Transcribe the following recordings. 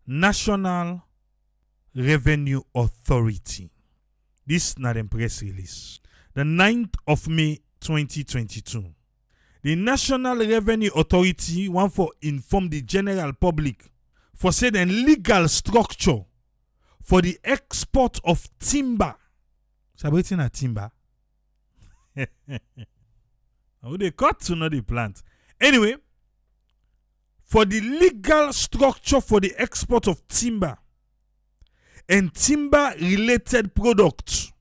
National Revenue Authority. This is not a press release. The 9th of May 2022. The National Revenue Authority want for inform the general public for said a legal structure for the export of timber. Celebrating a timber. How they cut to know the plant. Anyway, for the legal structure for the export of timber and timber related products,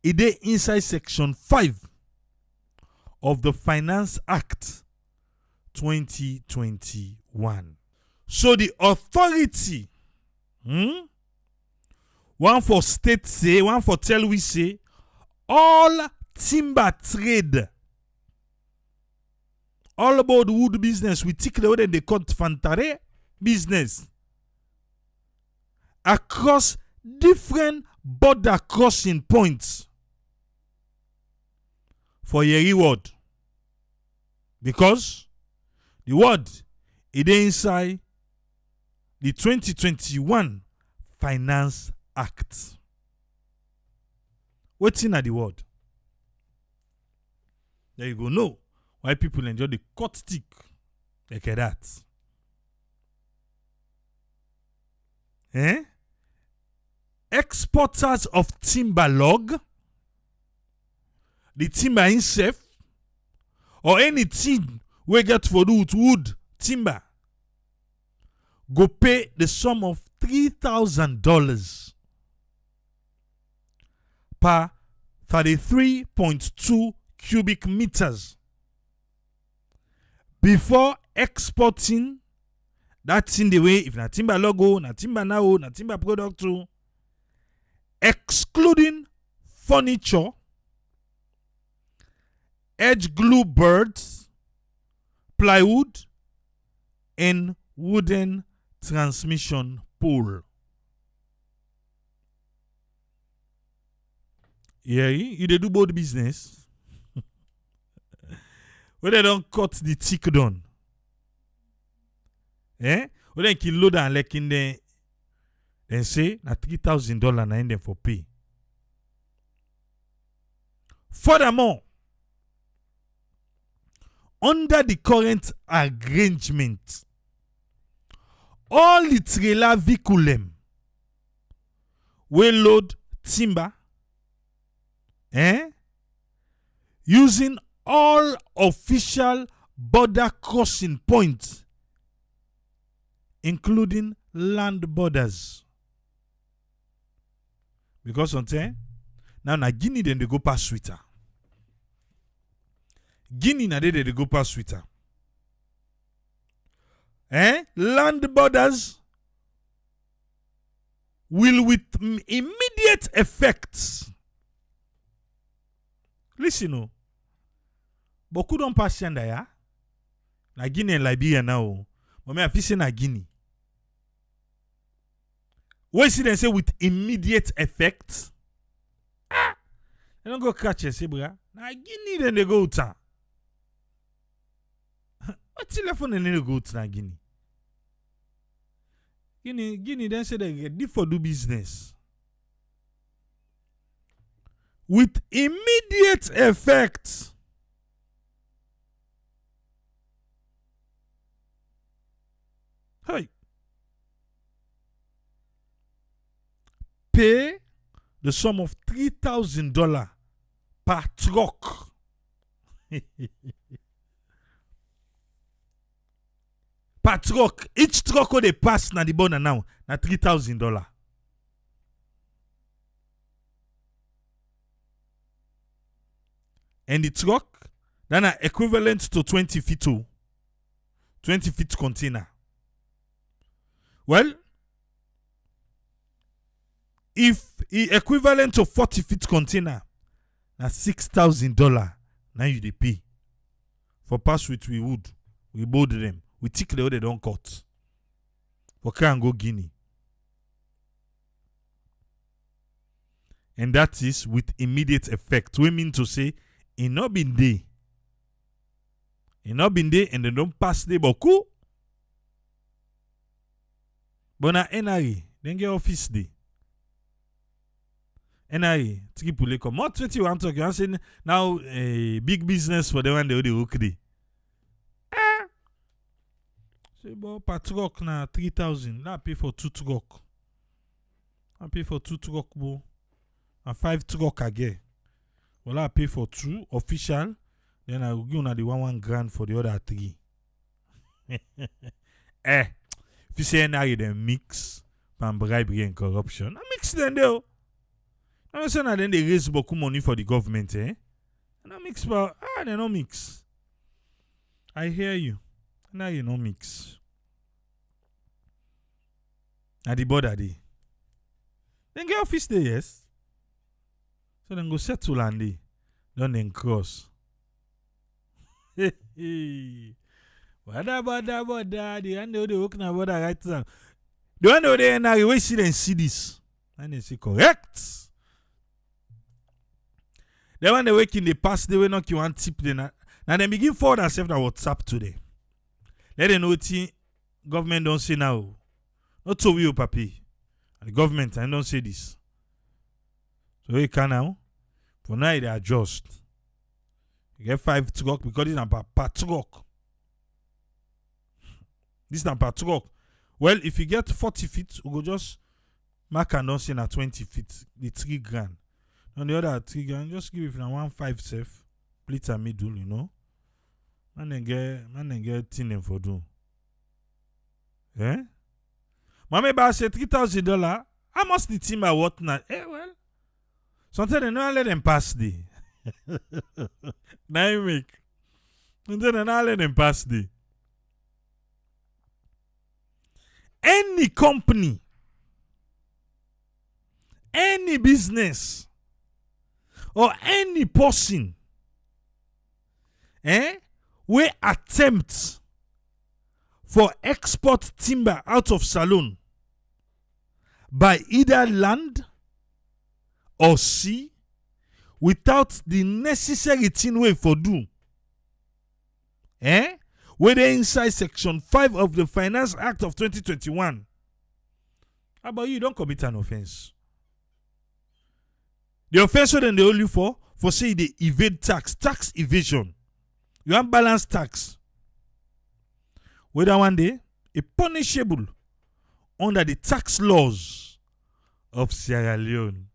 it is inside section 5 of the Finance Act 2021. So the authority, one for state say, one for tell we say, all timber trade, all about wood business, we take the way they call fantare business across different border crossing points for your reward. Because the word is inside the 2021 Finance Act. What's in the word? There you go. Know why people enjoy the cut stick like that. Exporters of timber log, the timber itself, or anything we get for do with wood, timber, go pay the sum of $3,000 per 33.2 cubic meters before exporting that in the way, if na timber logo, na timber now, na timber product too, excluding furniture, edge glue boards, plywood, and wooden transmission pole. Yeah, you dey do both business. Where they don't cut the tick down. Where they can load and like in the then say na $3,000 na in them for pay. Furthermore, under the current arrangement, all the trailer vehicle will load timber using all official border crossing points, including land borders. Because sometimes now na Guinea then they go past Twitter. Guinea na they go past Twitter. Land borders will with immediate effects. Listen, no. Beaucoup don't pass ya. Na Guinea and Liberia now. But me afisi na Guinea. What is it they say with immediate effect? They don't go catch you, say, bra. Na Guinea then they go to. What telephone then they go to na Guinea? Guinea then say they get for do business. With immediate effect. Hey. Pay the sum of $3,000 per truck. Per truck. Each truck they pass na the border now na $3,000. And the truck then are equivalent to 20 feet too. 20 feet container. Well, if equivalent to 40 feet container, that's $6,000. Now you they pay. For pass with we wood, we board them. We take the way they don't cut. For can go Guinea. And that is with immediate effect. We mean to say, it not been there. It not been there and they don't pass the boku. But na NRA, then get office day. NRA, tiki pule come. What you want to talk? You want to say now big business for the one they work day. Say, but per truck na 3,000. That pay for 2 truck. I pay for 2 truck, bo. And 5 truck again. Well, I pay for 2 official. Then I will give you the 1 grand for the other 3. If you say NRA, then mix from bribery and corruption. I mix them though. I'm not saying that then they raise beaucoup money for the government, eh? And I mix, but they don't mix. I hear you. Now you no mix. At the border day. Then get office day, yes. So then go settle and day. Then cross. Border. The one they work na border right now. The one they NRA we see them see this. And they say correct. The one they work in the past they will not you want tip them. Now they begin forward themselves na WhatsApp today. Let them know what government don't say now. Not so we papi. The government I don't say this. So we can now. For now they adjust. You get 5 truck because this is per truck. This is per truck. Well, if you get 40 feet, we go just mark and don't say na 20 feet. The 3 grand. On the other 3 grand, just give it na 1.5 safe. Split a middle, you know. Man then get thing for do. Eh? Mama ba say $3,000. How much the timber worth now? Well. Sometimes they don't let them pass the. Now you make. Sometimes they don't let them pass the. Any company, any business, or any person, we attempt for export timber out of Salone by either land or sea without the necessary thing we for do. Whether inside section 5 of the Finance Act of 2021. How about you don't commit an offense? The offense then they only for say they evade tax evasion. You have balanced tax. Whether one day, a punishable under the tax laws of Sierra Leone.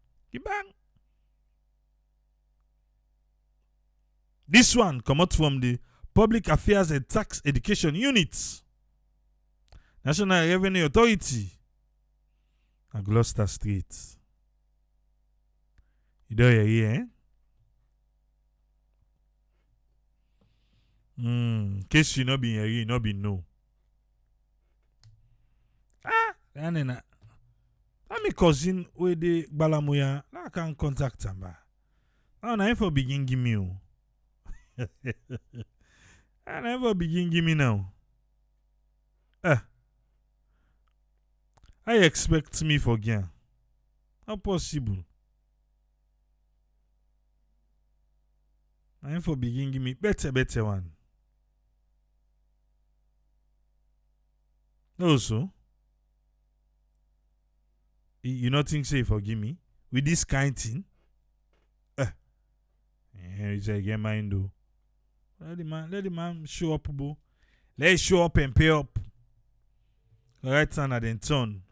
Bang. This one come out from the Public Affairs and Tax Education Units, National Revenue Authority, and Gloucester Street. You don't hear, In case you not be here, you not be no. I'm a cousin with the Balamuya. I can contact him. I never begin give me. I never begin give me now. I expect me for again. How possible? I never begin give me better one. Also, you not think say forgive me with this kind thing? It's again mind though. Let the man show up, boo. Let's show up and pay up. Right hand at the turn.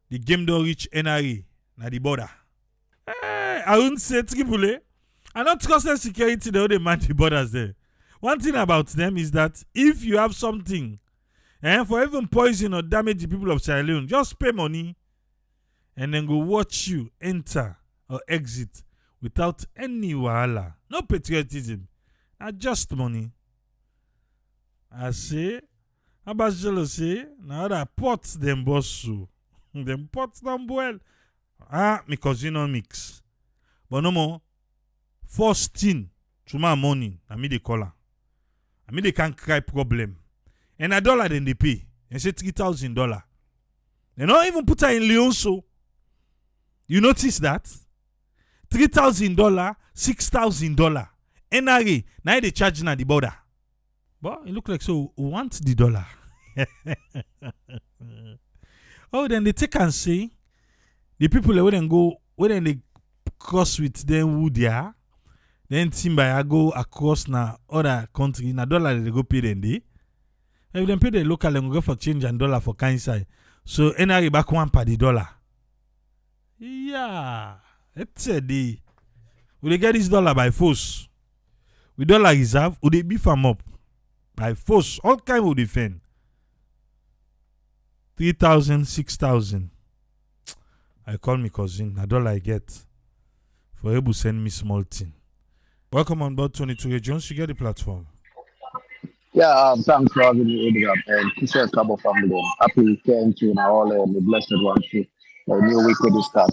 The game don't reach NRA na the border. I wouldn't say triple. I not trust security the other man the borders there. One thing about them is that if you have something, for even poison or damage the people of Sierra Leone, just pay money and then go watch you enter or exit without any wahala. No patriotism. Just money. I say, Abajelo say, now that pots them boss them pots them well. My cousin no mix. But no more. First thing, tomorrow morning, I mean they call her. I mean they can't cry problem. And $1 then they pay. They say $3,000. They don't even put her in Leone so. You notice that? $3,000, $6,000. NRA, now they charging at the border. But it look like so want the dollar. Oh, then they take and say the people that wouldn't go, when they cross with them who they are, then Timber go across na other country, na dollar they go pay them day. If they pay the local, they go for change and dollar for kind side. So NRA back one per the dollar. Yeah, it's a day. Will they get this dollar by force? With dollar reserve, would they beef them up? By force, all kind will defend. 3,000, 6,000. I call me cousin, a dollar I get. For able to send me small thing. Welcome on board 22 Jones, you get the platform. Yeah, thanks for having me, Edgar. And Kisha Kabo family. Happy weekend to all the blessed one too. New week will start.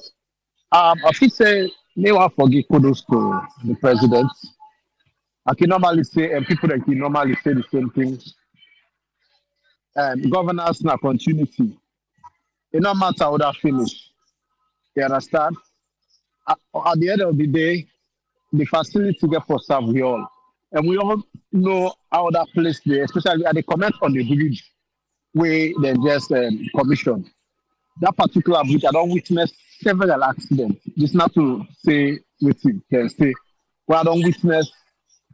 I should say, never forget kudos to the president. I can normally say, and people that can normally say the same thing. Governance na continuity. It no matter how that finish. You understand? At the end of the day, the facility get for serve we all. And we all know how that place there, especially at the comment on the bridge where they just commission. That particular bridge, I don't witness several accidents. This not to say waiting, can say. Well, I don't witness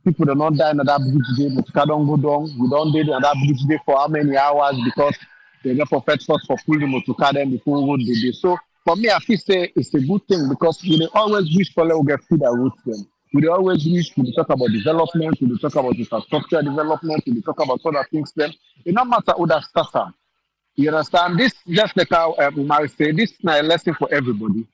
people do not die on that bridge day, but car don't go down. We don't do on that bridge day for how many hours because they get for fetch force for pulling motor car them before road the day. So for me, I feel say it's a good thing because we dey always wish for let get food and root them. We dey always wish to talk about development, we dey talk about infrastructure development, we dey talk about other things. Them it no matter who that starts. You understand? This just like how Umar say, this is a lesson for everybody.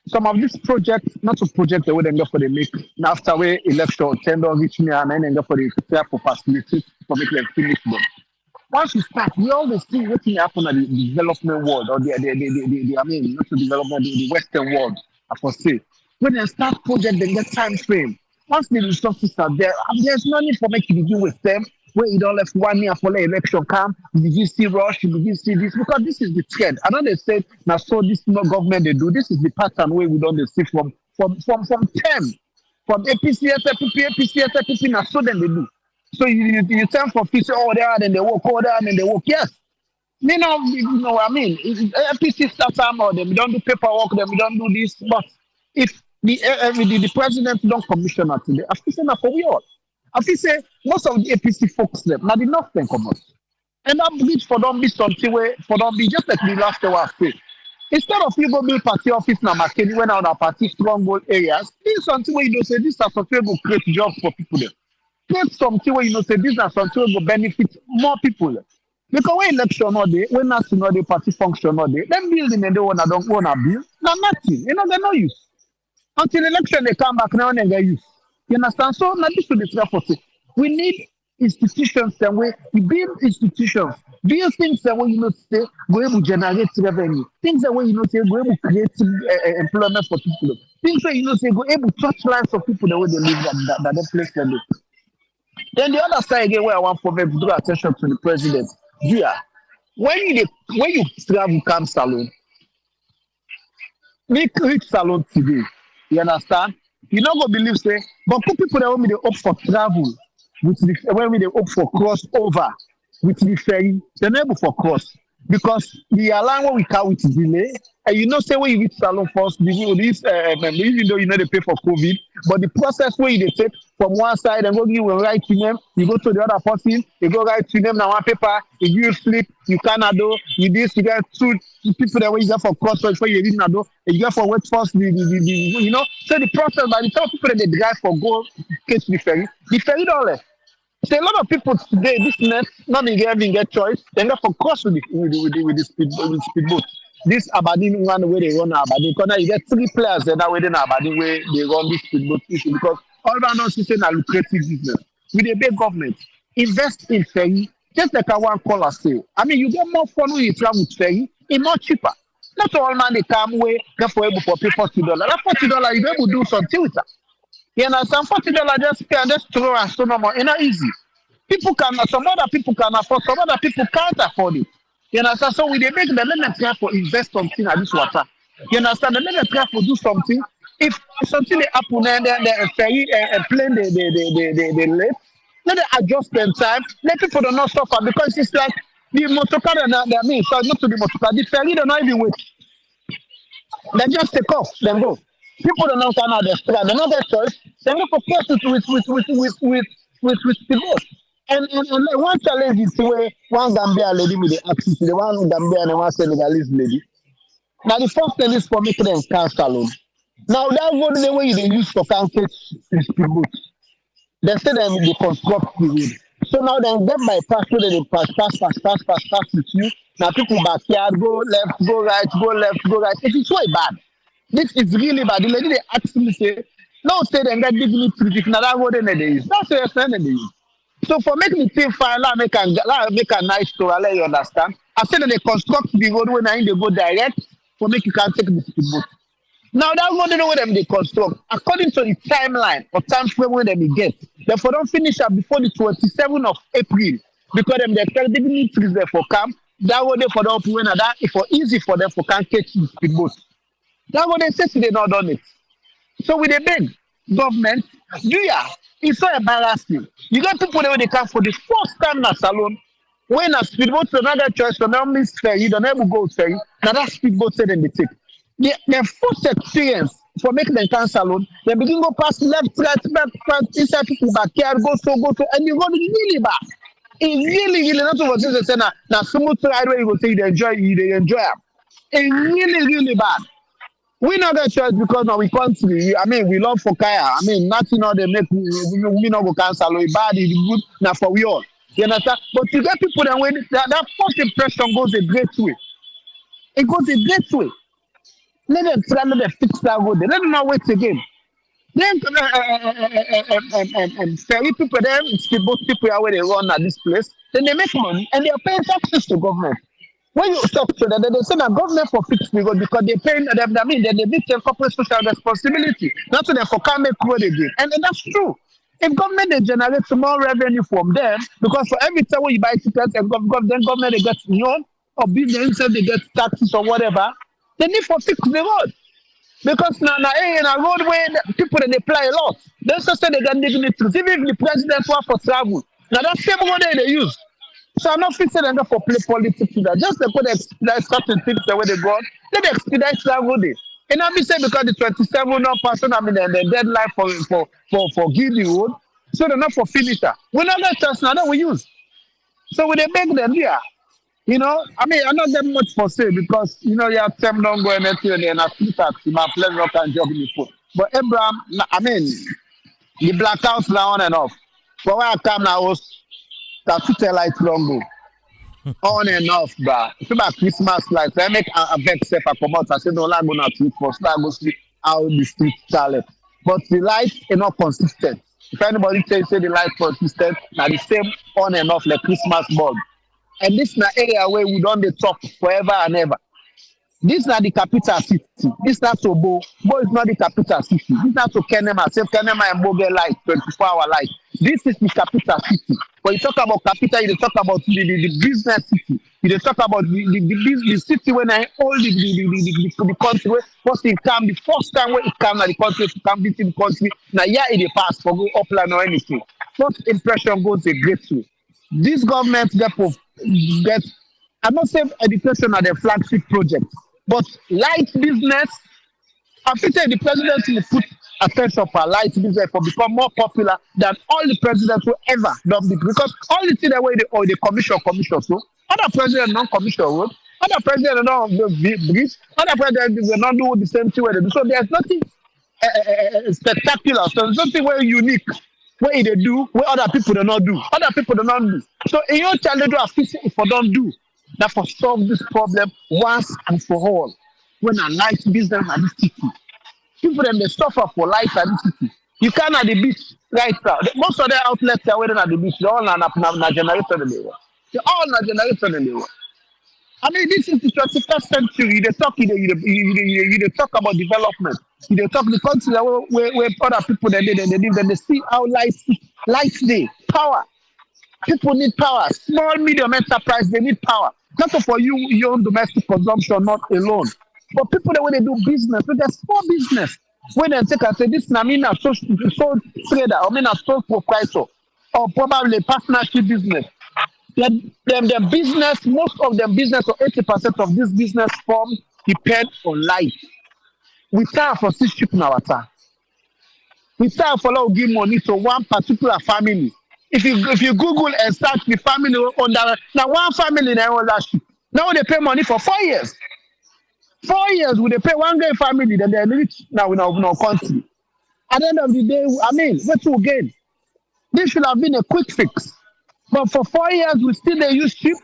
Some of these projects, not to project the way they go for the make. Now after we election, tender reach me and then they go for the prepare for facilities for make them finish them. Once you start, we always see what will happen at the development world or the I mean, not the development, the Western world, I for say. When they start project, they get time frame. Once the resources are there, there's no need for me to begin with them. Where you don't left 1 year for the election come, you begin see rush, you begin see this, because this is the trend. I know they said, now so this no government they do, this is the pattern where we don't see from 10, from APC, SFP, APC, SFP, now so then they do. So you turn for peace, oh, there, then they walk, oh, there, and then they walk. Yes. I mean, APC start time or them, we don't do paperwork, them, we don't do this. But if the president don't commission at today, I feel say na for we all. I feel say most of the APC folks them, now the north then come out. And that bridge for don't be something where for don't be just like the last day I say. Instead of you go build party office now, McKinney when on our party stronghold areas, this something where you don't say this are something will create jobs for people there. Create something where you know say this are something will benefit more people. Because when election all day, when national day party function all day, them building and they want don't want to build, now nothing. You know, they're no use. Until election they come back now and they get use. You understand? So now this should be careful. We need institutions that way we build institutions, build things that way you know say go able to generate revenue, things that way you know say go able to create employment for people, things that you know say go able to touch lives of people the way they live that place they live. Then the other side again where I want for them to draw attention to the president. Yeah, when you travel come salon, make reach salon today. You understand? You not gonna believe say, but people that when they opt for travel with the when they opt for crossover with the ferry, they're not able for cross because the alarm when we count with delay. And you know, say when you reach salon first, even though you know they pay for COVID, but the process where you take from one side and go give a right to them, you go to the other person, you go right to them now one paper, you give slip, you cannot do, you this, you get two people that way you get for cross before you didn't do, and you get for wait first, you know. So the process by the time people that they drive for go catch the ferry don't left. So a lot of people today, this net, not even get choice. They go for cross with the speedboat. This Aberdeen one where they run Aberdeen, because you get 3 players that are within Aberdeen where they run this speedboat issue because all around us is a lucrative business. With a big government, invest in ferry, just like I want caller say. I mean, you get more fun when you travel with ferry, it's more cheaper. Not all man they come where get for able for pay $40. That $40 you able to do something with that. You understand? $40 just pay and just throw and so no more. It's not easy. People can, some other people can afford, some other people can't afford it. You understand? So we they make the men try for invest something at this water. You understand? The men try for do something. If something they happen and they ferry and plane they late, let them adjust them time. Let people do not suffer because it's like The motor car, I mean, sorry, not to the motor car, the ferry, they're not even wait. They just take off, then go. People don't know come out the strand. They don't get choice. They go for cases with people. And one challenge is where one Gambia lady with the access, the one Gambia and one Senegalese lady. Now the first thing is for making them cancel. Now that one the way they use for cancel is people. They say they construct the road. So now they get bypass so they pass with you. Now people backyard go left, go right, go left, go right. It is so bad. This is really bad. The lady they ask me say, no say they get dignity. Now that road they use. That's what you're saying they use. So for making the thing fine, make a nice story, I let you understand. I said that they construct the road when I they go direct for make you can take the speedboat. Now that road they know where them they construct. According to the timeline or time frame when they get, therefore don't finish up before the 27th of April because them they tell dignitaries there for camp. That road they for the open when that it for easy for them for can catch the speedboat. That what they say they not done it. So with the big government, do ya? It's so embarrassing. You got people there when they come for the first time in a salon. When a speedboat to another choice, so now miss ferry, don't ever go ferry. Now that speedboat said them they take. Their first experience for making them come salon, they begin go past left, right, back, front, inside people backyard, go so, and you go really bad. It's really not what they say now smooth ride where you go say you enjoy it. It's really bad. We not get choice because now we country. I mean, we love for kaya. I mean, nothing all they make we not go cancel. We bad, it's good. Now for we all. You understand? But to get people that when that first impression goes a great way. It goes a great way. Let them try, let them fix that road. Let them not wait again. Then ferry people, them speedboat people are where they run at this place. Then they make money and they are paying taxes to government. When you talk to them, they say that government for fix the road because they pay them. I mean, they need corporate social responsibility, not to them for can make road again, and that's true. If government they generate more revenue from them, because for every time when you buy tickets and then government they get loan or business they get taxes or whatever, they need for fix the road. Because now in a road where people they apply a lot, they also say they get dignitaries. Even if the president want for travel, now that same money they use. So I'm not fixing them for play politics to that. Just to put expedite certain things the way they go on. Let them expedite that road. And I'm saying because the 27 no person, I mean the deadline for give the road, so they're not for finisher. We're not that chance now that we use. So when they make them here, you know, I mean I'm not that much for sale because you know you have them don't go anything and I see taxi, my pleasure rock and job in the foot. But Abraham, I mean the blackouts now on and off. But when I come now that's to tell light long go. On and off, bruh. It's about Christmas lights. I make a vex if I come out. I say no, I'm gonna sleep for so I go sleep out the street challenge. But the lights are not consistent. If anybody say the lights consistent, now the same on and off like Christmas bulb. And this is an area where we don't talk forever and ever. This is not the capital city. This is not to Bo. Bo is not the capital city. This is not to Kenema. Same Kenema and Bo get light, 24-hour light. This is the capital city. When you talk about capital, you talk about the business city. You talk about the city when I all the country where first it come, the first time when it come to the country to come visit the country. Now yeah, in the past for go upland or anything. First impression goes a great way. This government get I'm not saying education are the flagship project. But light business, I feel the president will put attention for light business for become more popular than all the presidents will ever done it. Because all the things that way they commission so other presidents non-commission road, other presidents don't do bridge, other presidents will not do the same thing where they do. So there's nothing spectacular. So there's nothing very unique where they do where other people do not do. Other people do not do. So in your challenge do a fix if you don't do. That for solve this problem once and for all. When a light business at this city, people them they suffer for light at this city. You can't at the beach right now. Most of the outlets are waiting at the beach. They're all not generator in the world. They're all not generator in the world. I mean, this is the 21st century. They talk about development. They talk the country where other people they live, and they see how light day, power. People need power. Small, medium enterprise, they need power. Not for your own domestic consumption, not alone. But people that when they do business, when they're small business, when they take and say, this is a sole trader, or a sole proprietor, or probably partnership business. The business, most of the business or 80% of this business form depend on light. We start for six ship now water. We start for now give money to one particular family. If you Google and search the family on that now one family now on that ship. Now they pay money for 4 years. 4 years will they pay one great family, then they rich now in our country. At the end of the day, I mean, what to gain? This should have been a quick fix. But for 4 years, we still they use cheap.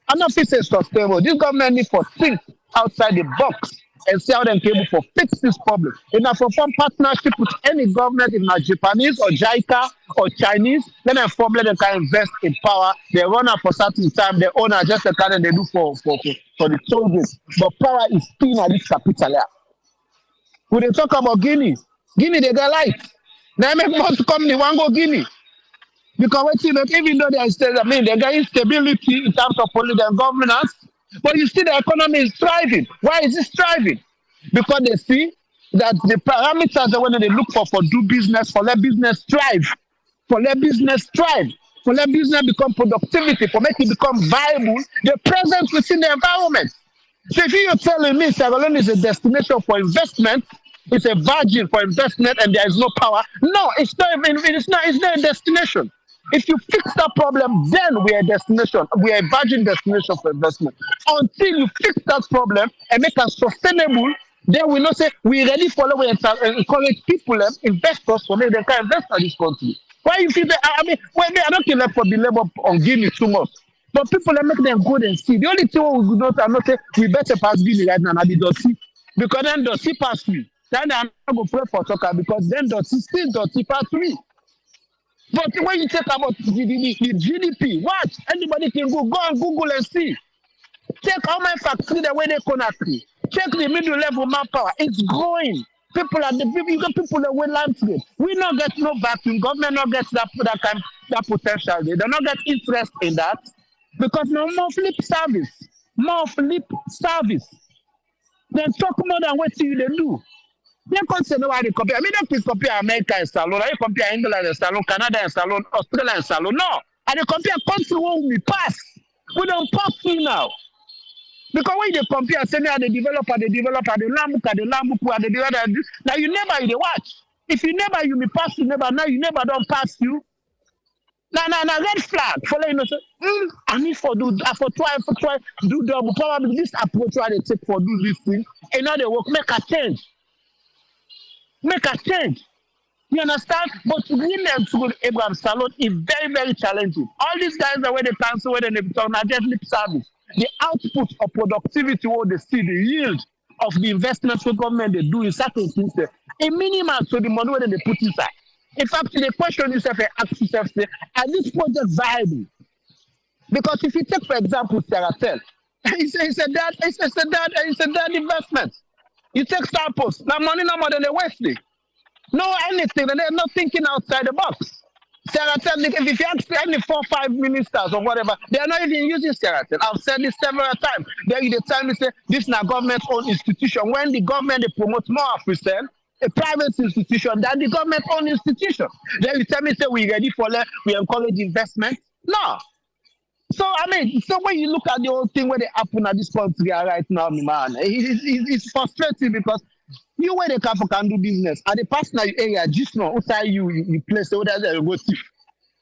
I'm not fixing sustainable. This government need for think outside the box and see how they can able for fix this problem. If not for form partnership with any government, if not Japanese or JICA or Chinese, then a form let them can invest in power. They run out for certain time. They own just the kind they do for the soldiers. But power is still at this capital. When they talk about Guinea, Guinea they got light. They make most company one go Guinea. Because what you know, even though they still, I mean, they got instability in terms of political governance, but you see the economy is thriving. Why is it thriving? Because they see that the parameters that when they look for do business, for let business thrive, for let business thrive, for let business become productivity, for make it become viable, they're present within the environment. So if you're telling me Sierra Leone is a destination for investment, it's a virgin for investment and there is no power, no, it's not a destination. If you fix that problem, then we are a destination. We are a virgin destination for investment. Until you fix that problem and make it sustainable, then we know say we ready for we encourage people, investors for make they can invest in this country. Why you feel that I mean I don't care for the labor on Guinea too much. But people that make them go and see. The only thing we do not say we better pass Guinea right now, the Dotty. Because then Dotty pass me. Then I'm not going to pray for soccer because then Dotty still Dotty pass me. But when you talk about the GDP, watch, anybody can go on Google and see. Check how many factories the way they connect. Check the middle level manpower. It's growing. People you got people that will landscape. We not get no vacuum. Government not get that potential. They do not get interest in that because no more flip service. More flip service. They talk more than what you they do. They can't say no why they compare. I mean, don't compare America and salon. I compare England and salon, Canada and salon, Australia and salon. No, I they compare country where we pass. We don't pass through now. Because when they compare, say they develop, the Lambuku, the other. Now you never you watch. If you never you may pass, you never. Now you never don't pass you. Now red flag. Follow you know say, I need for try do double. Probably this approach why they take for do this thing. And now they work make a change. Make a change. You understand? But to bring them to Abraham Salon is very, very challenging. All these guys are where they cancel, where they talk, not just lip service. The output of productivity, what they see, the yield of the investments the government they do in certain things, a minimum to the money where they put inside. In fact, the question yourself and ask yourself, are this project viable? Because if you take, for example, Terratel, it's a dead investment. You take samples, now money no more than the West. No anything, and they're not thinking outside the box. Terratel, if you ask any 4 or 5 ministers or whatever, they are not even using Terratel. I've said this several times. They tell me say this is not government-owned institution. When the government they promote more of resale, a private institution than the government-owned institution. Then you tell me say we ready for that, we encourage investment. No. So I mean, so when you look at the whole thing where they happen at this country right now, man, it's frustrating because you where the can do business at the personal area, just know outside you place so that they go thief.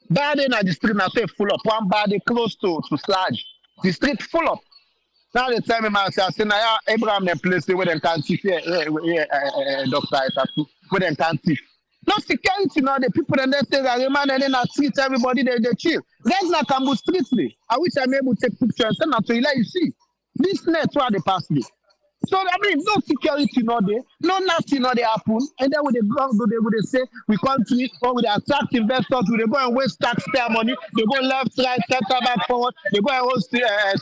Bad in the street now say full up. One body close to Sludge. The street full up. Now they tell me myself, say now Abraham they place where they can thief Dr. where they can thief. No security now, the people and they say that the man and then I treat everybody they chill. There's not Cambo Street. I wish I'm able to take pictures and send that to you like you see. This net where they pass me. So I mean no security not there, no nothing not they happen, and then when they go they would say we country or with attract investors, we they go and waste taxpayer money, they go left, right, center back forward, they go and host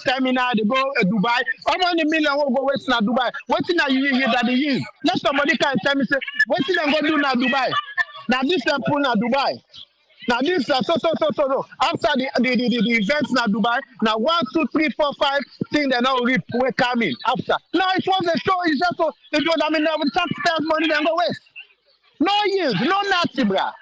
seminar, they go Dubai. How many million will go waste na Dubai? What thing are you hear that they use? Let somebody can tell me say, what thing I'm gonna do na Dubai? Now this temple na Dubai. Now this so. After the events na Dubai, now 1, 2, 3, 4, 5 things they now reap will come in after. Now it was a show, it's just so it was I mean taxpayers money then go waste. No yield, no nothing, bruh.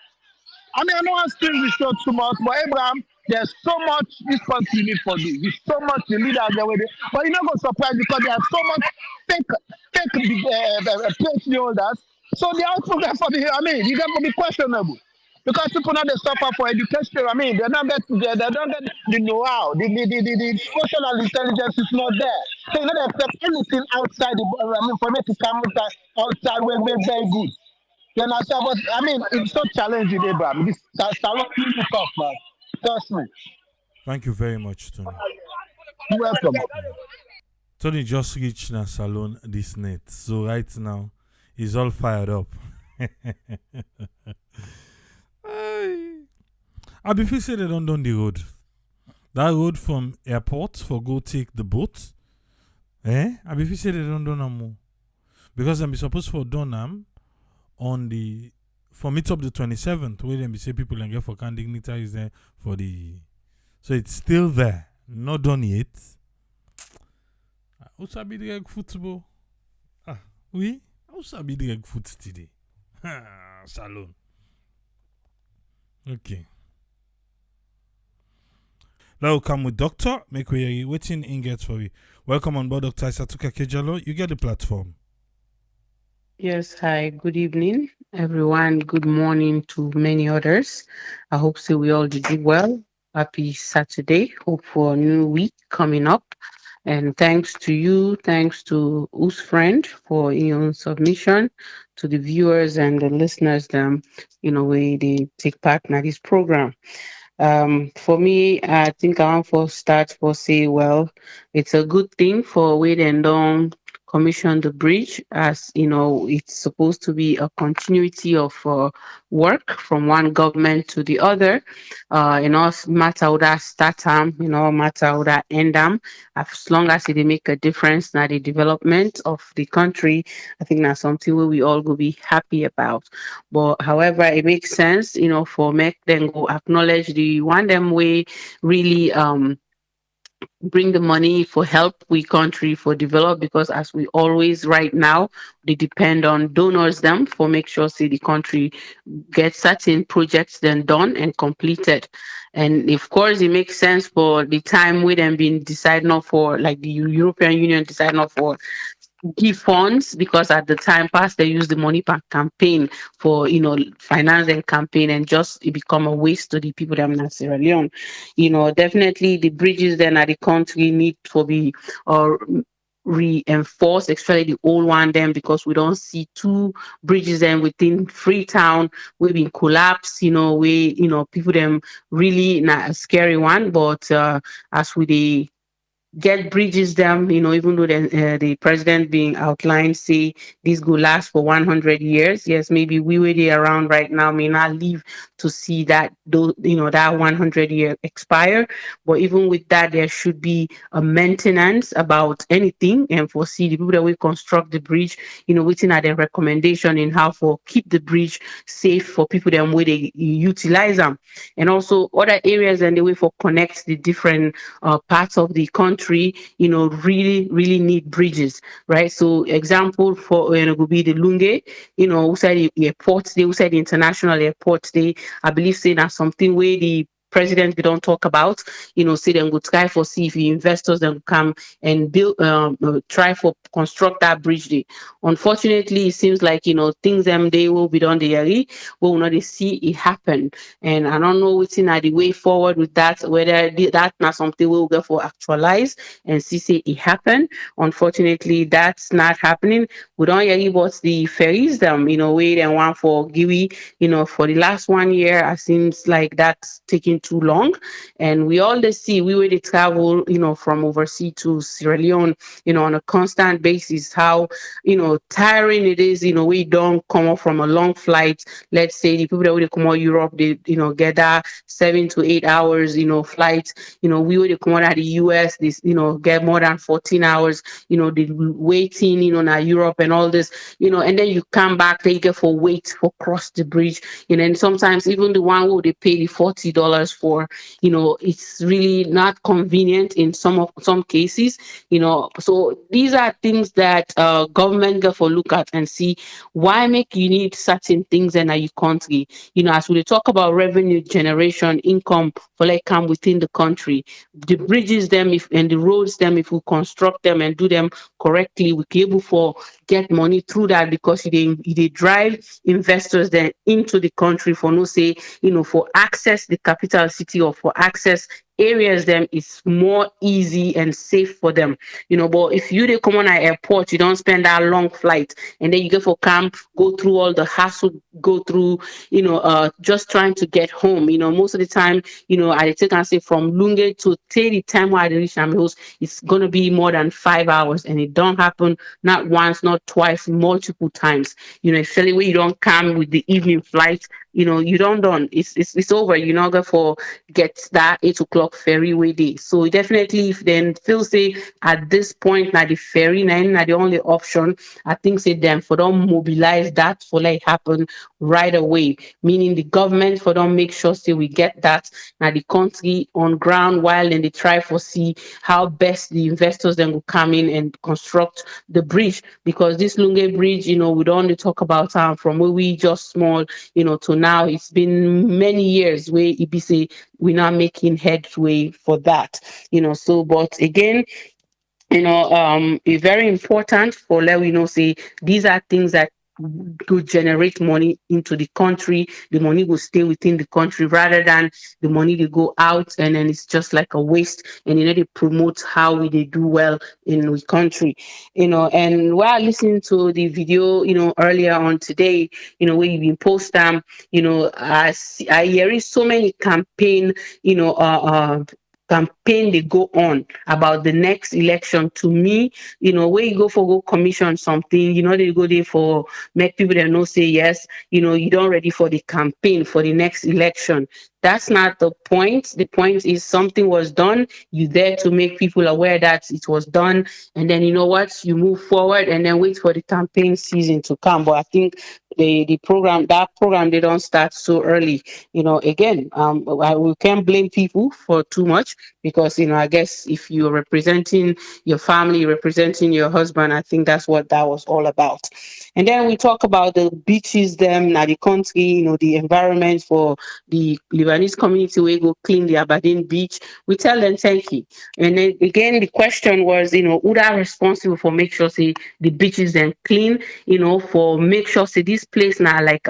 I mean I don't want to steal the show too much, but Abraham, There's so much this country need for this. There's so much the leaders there with it. But you're not going to surprise because there are so much fake PhD holders. So the output there for the, I mean, you got to be questionable. Because people now they suffer for education. I mean, they don't get the know-how. The emotional intelligence is not there. So you don't expect anything outside the, I mean, for me to come outside when we're very good. You understand? But I mean, it's so challenging, Abraham. This salon really tough, man. Trust me. Thank you very much, Tony. You're welcome. Tony just reached the salon this night, so right now he's all fired up. I be feel say they don't done the road. That road from airport for go take the boat. I be feel say they don't done am more. Because I'm supposed for done am on the for meet up the 27th, where them be say people can get for can dignitaries there for the, so it's still there, not done yet. How sabi the egg football? Oui, how sabi the egg foot today? Salon. Okay. Now we'll come with Doctor. Make way waiting in get for you. Welcome on board, Dr. Isatuka Kejalo. You get the platform. Yes, hi, good evening, everyone. Good morning to many others. I hope so we all did well. Happy Saturday. Hope for a new week coming up. And thanks to you, thanks to Us Friend for your submission, to the viewers and the listeners, way they take part in this program. For me, I think I want to start for say, well, it's a good thing for Wade and Don commission the bridge, as it's supposed to be a continuity of work from one government to the other. Matter how that start them, matter how that end them, as long as it make a difference now the development of the country, I think that's something where we all will be happy about. But however, it makes sense, for make them go acknowledge the one them way really bring the money for help we country for develop, because as we always right now they depend on donors them for make sure see the country get certain projects then done and completed. And of course it makes sense for the time we then been decided not for, like the European Union decided not for give funds, because at the time past they use the money per campaign for finance and campaign, and just it become a waste to the people that are in Sierra Leone. Definitely the bridges then at the country need to be or reinforced, especially the old one then, because we don't see two bridges then within Freetown we been collapsed, people them really not a scary one. But as we the get bridges them, even though the president being outlined say this will last for 100 years. Yes, maybe we were there around right now may not live to see that that 100-year expire. But even with that, there should be a maintenance about anything, and foresee the people that will construct the bridge, within are their recommendation in how for keep the bridge safe for people them where they utilize them. And also other areas and the way for connect the different parts of the country, really, really need bridges, right? So example for would be the Lunge, outside the airports, they outside the international airports, they I believe say that's something where the president we don't talk about, say them go try for see if the investors then come and build try for construct that bridge there. Unfortunately, it seems like things them they will be done the early, we will not see it happen. And I don't know what's in the way forward with that, whether that's not something we'll go for actualize and see say it happen. Unfortunately, that's not happening. We don't hear about the ferries, wait and one for Giwi, for the last 1 year, it seems like that's taking too long. And we all see we already travel, from overseas to Sierra Leone, on a constant basis, how, tiring it is, we don't come up from a long flight. Let's say the people that will come out Europe, they, get that 7 to 8 hours, flight, we will come out of the US, this, get more than 14 hours, the waiting, now Europe and all this, and then you come back, they get for wait for cross the bridge, and sometimes even the one who they pay the $40 for, it's really not convenient in some cases, so these are things that government get for look at and see why make you need certain things in your country. As we talk about revenue generation, income for like come within the country, the bridges them if and the roads them, if we construct them and do them correctly, we can able for get money through that, because they drive investors then into the country for no say, for access the capital city or for access areas them is more easy and safe for them. But if you they come on an airport, you don't spend that long flight and then you get for camp, go through all the hassle, go through, just trying to get home. Most of the time, I take and say from Lunge to take the time where I reach Amigos, it's gonna be more than 5 hours, and it don't happen not once, not twice, multiple times. Especially when you don't come with the evening flight, you don't done. It's over. You're not going for get that 8 o'clock ferry way day. So definitely, if then feel say at this point now the ferry now the only option, I think say them for them mobilize that for like happen right away. Meaning the government for them make sure say we get that now the country on ground, while then they try for see how best the investors then will come in and construct the bridge, because this Lunge bridge, we don't only talk about from where we just small, to now it's been many years where EBC we're not making headway for that, so but again, it's very important for let we know say these are things that could generate money into the country. The money will stay within the country rather than the money they go out and then it's just like a waste. And they promote how we they do well in the country. And while listening to the video, earlier on today, where you been post I hear so many campaign, campaign they go on about the next election. To me, where you go for go commission something, they go there for make people that know say yes, you don't ready for the campaign for the next election. That's not the point. The point is something was done. You there to make people aware that it was done, and then you move forward and then wait for the campaign season to come. But I think the program they don't start so early. Again, we can't blame people for too much, because I guess if you're representing your family, representing your husband, I think that's what that was all about. And then we talk about the beaches, them, now the country, the environment for the Lebanese community. We go clean the Aberdeen beach. We tell them thank you. And then again, the question was, who are responsible for make sure say the beaches then clean, for make sure say this place now like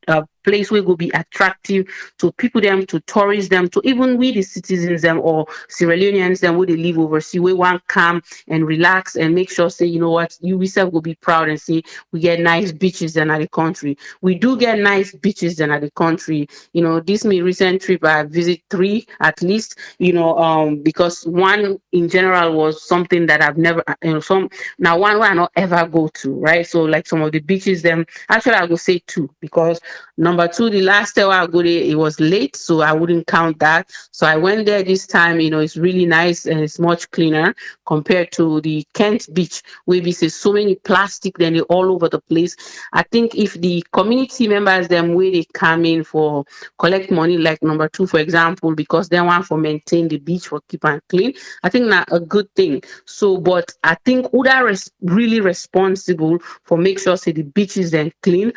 a place where will be attractive to people them, to tourists them, to even we the citizens them or Sierra Leoneans them where they live overseas. We want come and relax and make sure say, you yourself will be proud and say we get nice beaches than at the country. We do get nice beaches than at the country. This me recent trip I visit 3 at least, because one in general was something that I've never some now one where I not ever go to, right? So like some of the beaches them, actually I will say 2, because number 2, the last time I go there, it was late, so I wouldn't count that. So I went there this time. It's really nice and it's much cleaner compared to the Kent beach, where we see so many plastic, then they're all over the place. I think if the community members them where they come in for collect money, like number 2, for example, because they want for maintain the beach for keep and clean, I think not a good thing. So, but I think who are really responsible for make sure say the beaches then clean,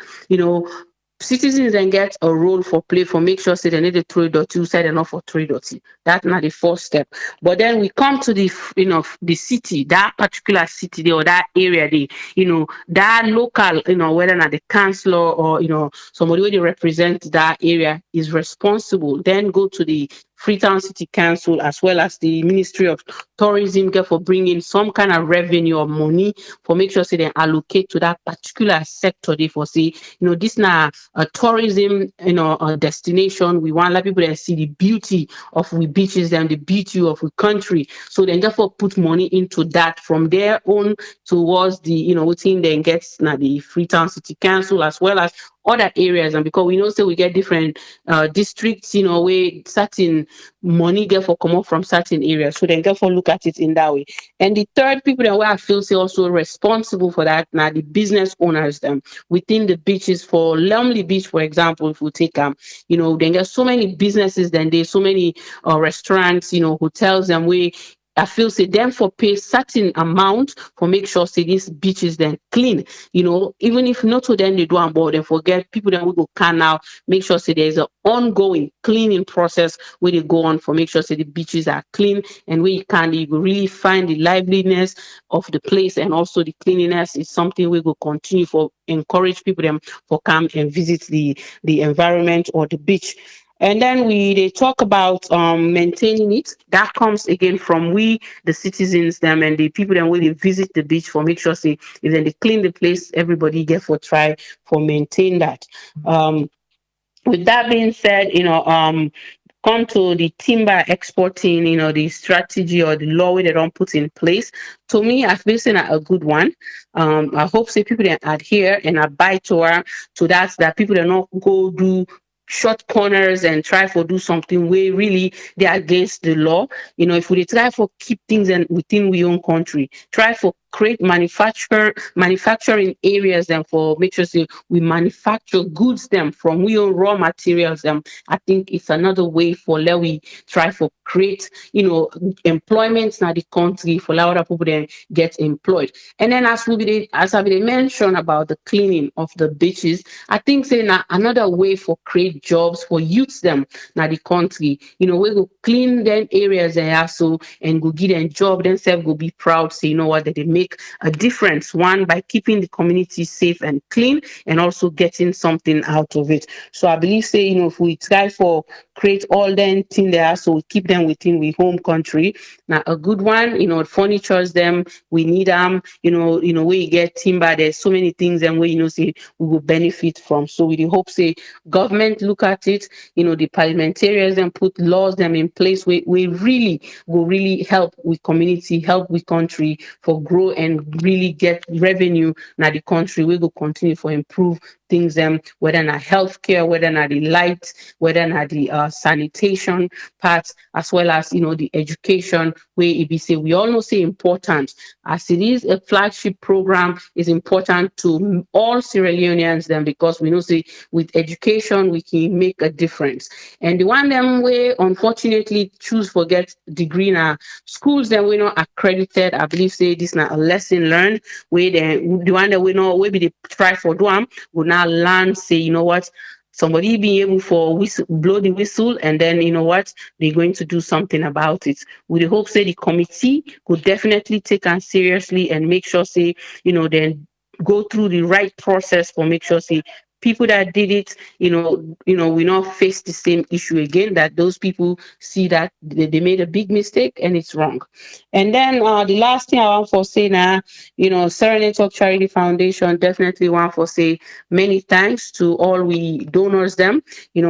citizens then get a role for play for make sure say they need to throw dirty side and not for throw dirty. That's not the first step. But then we come to the the city, that particular city there or that area there, that local, whether not the councillor or somebody who they represent that area is responsible. Then go to the Freetown City Council as well as the Ministry of Tourism get for bringing some kind of revenue or money for make sure say they allocate to that particular sector. They for say, this now a tourism, a destination. We want a lot of people that see the beauty of we beaches and the beauty of the country. So then therefore put money into that from their own towards the, within then gets now the Freetown City Council as well as other areas, and because we know say we get different districts, where certain money get for come up from certain areas, so then get for look at it in that way. And the third people that where I feel say also responsible for that now the business owners them within the beaches. For Lumley Beach, for example, if we take then there's so many businesses, then there's so many restaurants, hotels, and we I feel say them for pay certain amount for make sure say these beaches then clean. Even if not to them they do on board and forget people then we go can now make sure say there's an ongoing cleaning process where they go on for make sure say the beaches are clean, and where you will really find the liveliness of the place, and also the cleanliness is something we will continue for encourage people them for come and visit the environment or the beach. And then they talk about maintaining it. That comes again from we the citizens them and the people that will visit the beach for make sure say if then they clean the place, everybody get for try for maintain that. um with that being said, come to the timber exporting, the strategy or the law where they don't put in place. To me, I feel saying a good one. I hope say people that adhere and abide to that people that not go do short corners and try for do something where really they're against the law. If we try for keep things within we own country, try for create manufacturing areas and for make sure say we manufacture goods them from we own raw materials. I think it's another way for let we try for create employment in the country for let other people then get employed. And then as I be mentioned about the cleaning of the beaches, I think say na another way for create jobs for youths them na the country. We go clean them areas they have so and go give them job, themselves go be proud, say what that they make a difference. One, by keeping the community safe and clean, and also getting something out of it. So I believe say, if we try for create all them thing there, so we keep them within we home country. Now a good one, furnitures them, we need them, where you get timber, there's so many things and where say we will benefit from. So we hope say government look at it, the parliamentarians and put laws them in place where we really will really help with community, help with country for grow and really get revenue now the country we will continue for improve things whether not healthcare, whether not the light, whether not the sanitation parts, as well as the education where it be say we all know say important as it is a flagship program is important to all Sierra Leoneans then, because we know say with education we can make a difference. And the one them way unfortunately choose for get degree now schools then we not accredited. I believe say this not a lesson learned where the one that we know maybe they try for do will now learn say what somebody being able for blow the whistle, and then they're going to do something about it. We hope say the committee could definitely take on seriously and make sure say then go through the right process for make sure say people that did it, we not face the same issue again, that those people see that they made a big mistake and it's wrong. And then the last thing I want for say now, Serenade Talk Charity Foundation definitely want for say many thanks to all we donors them,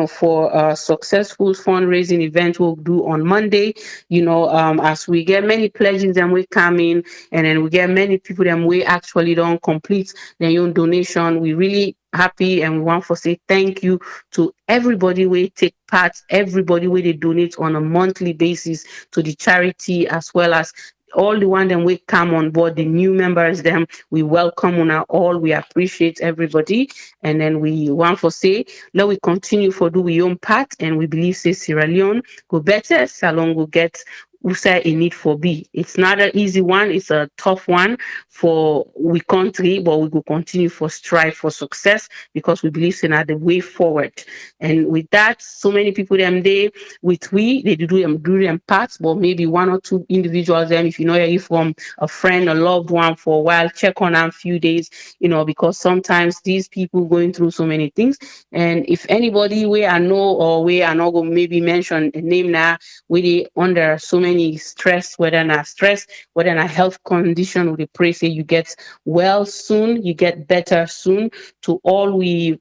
for a successful fundraising event we'll do on Monday. As we get many pledges and we come in, and then we get many people that we actually don't complete their own donation. We really happy and we want to say thank you to everybody we take part, everybody we they donate on a monthly basis to the charity, as well as all the one them we come on board, the new members them we welcome on our all. We appreciate everybody, and then we want to say let we continue for do we own part, and we believe say Sierra Leone go better, Salon will get who say a need for be. It's not an easy one, it's a tough one for we country, but we will continue for strive for success, because we believe in the way forward. And with that, so many people them they with they do them parts, but maybe one or two individuals them, if you know you from a friend, a loved one for a while, check on them a few days, because sometimes these people going through so many things. And if anybody where I know or where I not going maybe mention a name now, where they under so many many stress, whether not stress, whether not health condition, we pray say you get well soon, you get better soon. To all we,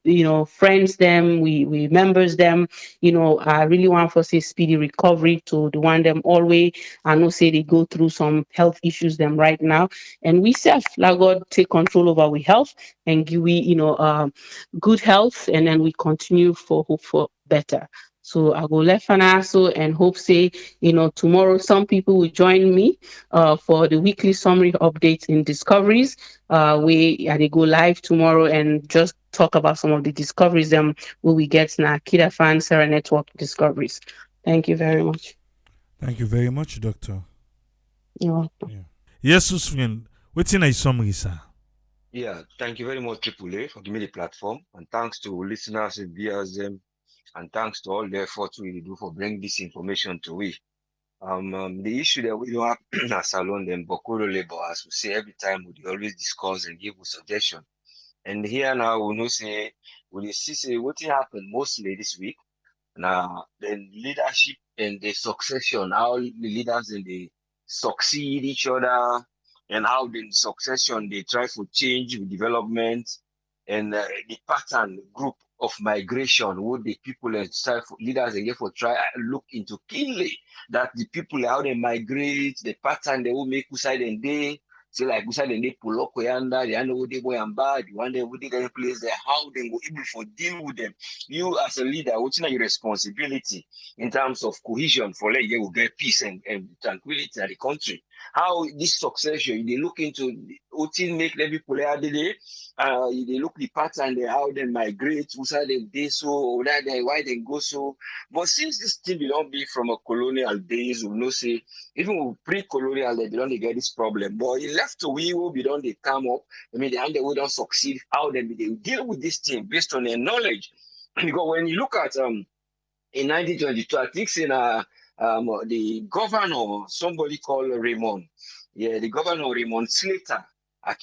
friends them, we members them, I really want for say speedy recovery to the one them always. I know say they go through some health issues them right now. And we self, let God take control over our health and give we, good health, and then we continue for hope for better. So I go left and also and hope say, tomorrow some people will join me for the weekly summary updates in discoveries. They go live tomorrow and just talk about some of the discoveries where we get now Kida Fan Sarah Network discoveries. Thank you very much. Thank you very much, Doctor. You're welcome. Yeah. Yes, friend. What's in a summary, sir? Yeah, thank you very much, Triple A, for giving me the platform. And thanks to listeners and viewers, and thanks to all the efforts we do for bringing this information to we. The issue that we don't have as salon them Bokoro labor, as we say every time, we always discuss and give a suggestion. And here now we know say we see say what happened mostly this week. Now the leadership and the succession, how the leaders and they succeed each other, and how the succession they try to change with development, and the pattern group of migration would the people and leaders and therefore try look into keenly that the people how they migrate, the pattern they will make uside and they say like uside and they pull up yanda, the other they go and bad, the one they would get place there, how they go able to deal with them. You as a leader, what's your responsibility in terms of cohesion for like you will get peace and tranquility in the country? How this succession they look into what make the people out there, they look the pattern they how they migrate, who side they so or that they why they go so. But since this thing belong be from a colonial days, we know say even with pre-colonial they don't get this problem. But it left to we will be done they come up. I mean they don't succeed. How they deal with this thing based on their knowledge. Because when you look at in 1922, I think in the governor, somebody called Raymond. Yeah, the governor Raymond Slater. I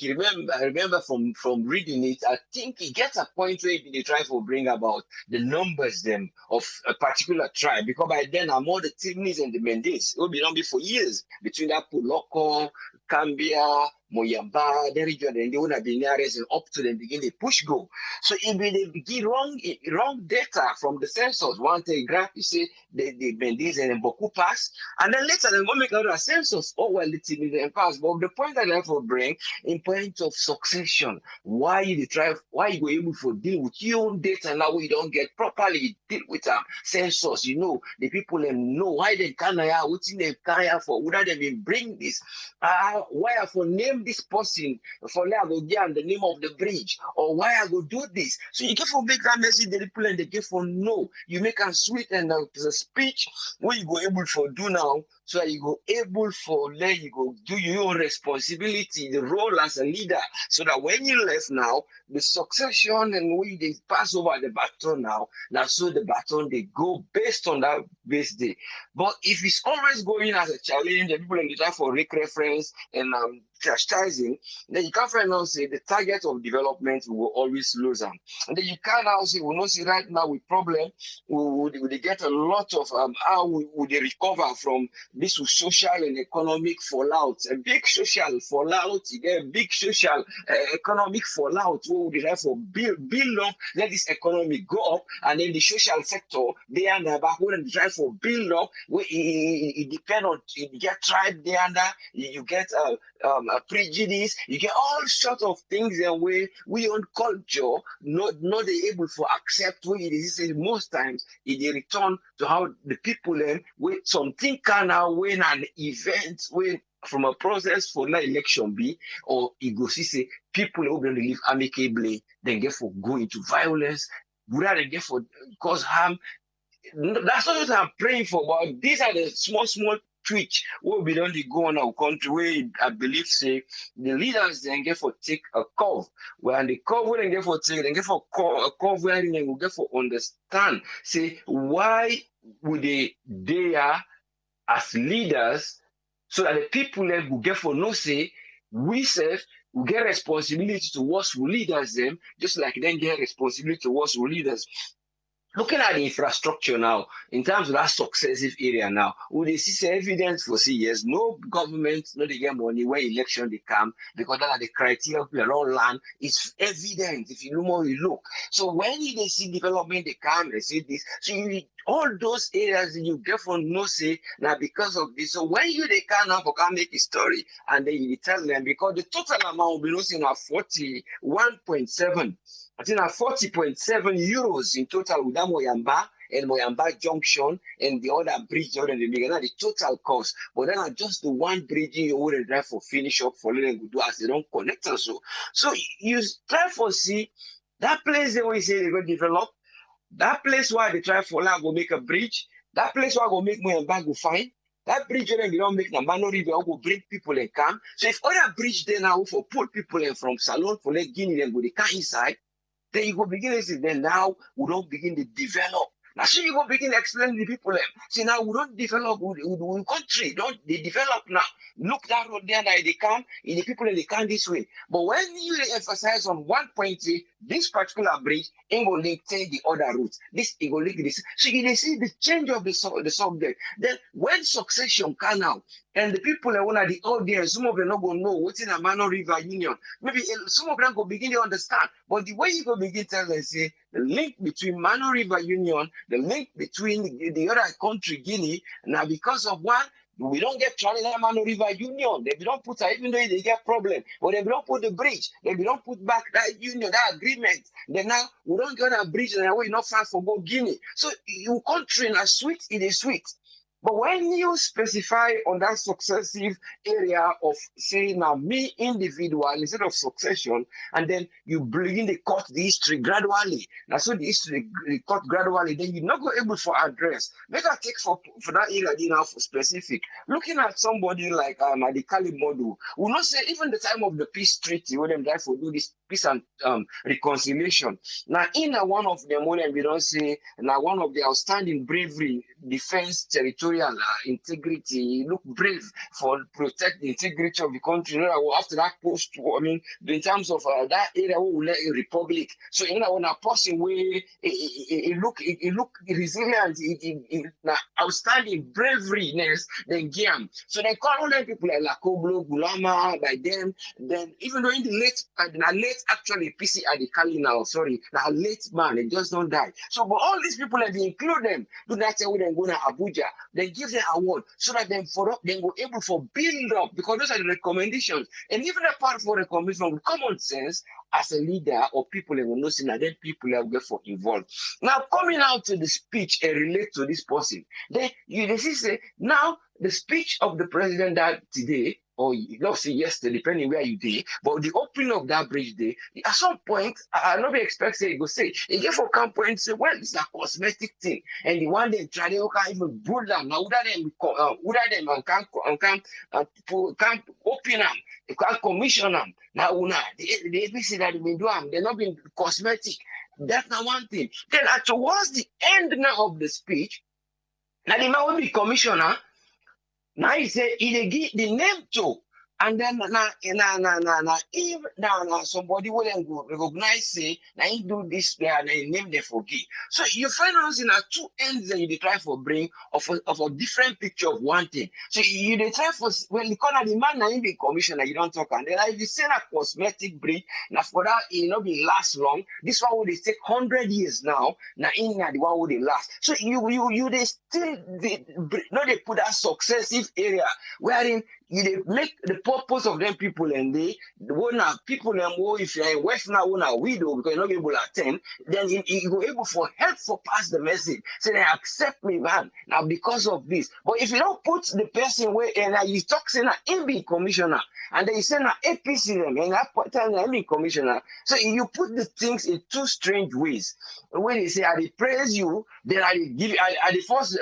remember from reading it, I think he gets a point where they try to bring about the numbers them of a particular tribe. Because by then I'm all the Tignis and the Mendes. It will be done for years between that Puloko, Cambia, Moyamba, the region, and they would have been nearest and up to them begin they push go. So if they begin wrong data from the census, one thing graph you say the Mendes and Boku pass, and then later they go make another census. Oh well, it's in the pass. But the point that I have to bring in point of succession, why you were able to deal with your own data now we don't get properly deal with census, the people know why they can't what's in the can for whether they will bring this why I for name this person for let I go get the name of the bridge or why I go do this. So you get for make that message the people and they get for no. You make a sweet and the speech what you go able for do now so that you go able for let you go do your own responsibility, the role as a leader, so that when you left now, the succession and we they pass over the baton now so the baton they go based on that base day. But if it's always going as a challenge, the people in the time for reference and chastising, then you can't find out say the target of development will always lose them. And then you can't now say we not see right now with problem, we get a lot of how would they recover from this social and economic fallout, a big social fallout, you get a big social economic fallout. What would they have for build up, let this economy go up, and then the social sector they and back when they try for build up, where it depend on you get tribe there and you get a prejudice, you get all sorts of things and way we own culture not they able to accept what it is. Most times it return to how the people with something can win an event when from a process for an election be or you go see people who don't live amicably then get for go into violence rather than get for cause harm. That's not what I'm praying for, but these are the small twitch what we don't go on our country where I believe say the leaders then get for take a curve where the curve when they get for take then get for a curve where they will get for understand say why would they are as leaders so that the people then will get for no say we self we get responsibility towards we leaders them just like then get responsibility towards we leaders. looking at the infrastructure now, in terms of that successive area now, we dey see evidence for years, no government, no they get money when election they come, because that are the criteria around land. It's evident if you know more, you look. So when they see development, they come, they see this. So you all those areas you get from no say now because of this. So when you they can make a story and then you tell them, because the total amount will be losing at 41.7. I think at 40.7 euros in total with that Moyamba and Moyamba Junction and the other bridge other than the total cost. But then just the one bridge you would drive for finish up for letting do as they don't connect us. So you try for see that place they always say they're going to develop. That place where they try for land go make a bridge. That place where go make Moyamba go fine. That bridge then they don't make Nambano River go bring people and come. So if other bridge then now for pull people in from Salon for let Guinea then go they come inside. Then you go begin to say, then now we don't begin to develop. Now, so you go begin to explain to the people, see, now we don't develop, we country, don't they develop now? Look that road there, that they come, in the people, they come this way. But when you emphasize on one point, this particular bridge, it will link the other routes. This, it will link this. So you see the change of the subject. Then when succession come out, and the people that want the audience, some of them not going to know what's in a Mano River Union. Maybe some of them go begin to understand. But the way you go begin to tell them, say, the link between Mano River Union, the link between the other country, Guinea, now because of one, we don't get Trinidad Mano River Union. They don't put, even though they get problem, but they don't put the bridge. They don't put back that union, that agreement. Then now we don't get a bridge and we not fast for go Guinea. So you country in a sweet, it is sweet. But when you specify on that successive area of say now me individual instead of succession, and then you begin to cut the history gradually. Now so the history cut gradually, then you're not going able for address. Make a take for that area now for specific. Looking at somebody like Adikali Modu, we not say even the time of the peace treaty when them try to do this peace and reconciliation. Now in one of them when we don't say now one of the outstanding bravery defense territorial integrity, look brave for protect the integrity of the country. You know, after that post, I mean, in terms of that area, we will let a republic. So you know, when a person way, it look resilient, outstanding braveryness, then Giam. So they call all them people like Lakoblo, Gulama, by them. Then even though in the late actually PC Adikali now, sorry, now late man, they just don't die. So but all these people, if you include them, do that say we then go to Abuja. They give them award so that then for then go able for build up, because those are the recommendations. And even apart from recommendation with common sense as a leader or people in the and then people will get for involved. Now coming out to the speech and relate to this person, then you see say now the speech of the president that today, or let's say yesterday, depending where you did, but the opening of that bridge day, at some point, I not be expect say go say, he get for camp point say, well, it's a cosmetic thing, and the one they try to can't even build them. Now, can't open them, they can't commission them. Now, the APC that they been doing, they're not being cosmetic. That's not one thing. Then, towards the end now of the speech, now the man will be commissioner. Now he say he give the name to, and then if somebody wouldn't go recognize say now he do this there and then name they forgive. So you find us in two ends and you try for bring of a different picture of one thing. So you they try for when you call the man now he be commissioner, you don't talk, and then if you say a cosmetic break, now for that it not be last long. This one would take 100 years now. Now in the one would they last. So you they still they put that successive area wherein you make the purpose of them people and they wanna people and more if you're in West now wanna widow because you're not able to attend, then you go able for help for pass the message. Say they accept me, man. Now because of this. But if you don't put the person where and you talk saying that him be commissioner and then you say now APC them and that time him be commissioner. So you put the things in two strange ways. When they say I praise you, then I give I the first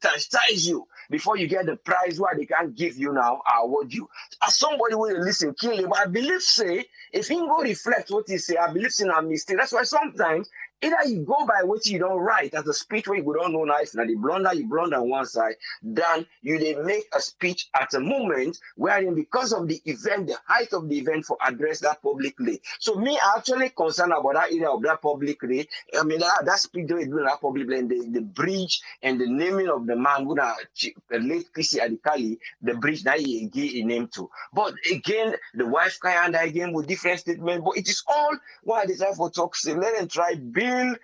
chastise you before you get the prize where they can't give you now, I award you. As somebody will listen, kill him. But I believe say, if he go reflect what he say, I believe in a mistake. That's why sometimes either you go by what you don't write as a speech where you don't know nice, now the blunder, you blunder on one side, then you they make a speech at a moment wherein because of the event, the height of the event for address that publicly. So me actually concerned about that area of that publicly. I mean that speech they do that publicly and the bridge and the naming of the man who late PC Adikali, the bridge that he gave a name to. But again, the wife kind again with different statements, but it is all why the time for talk say let them try build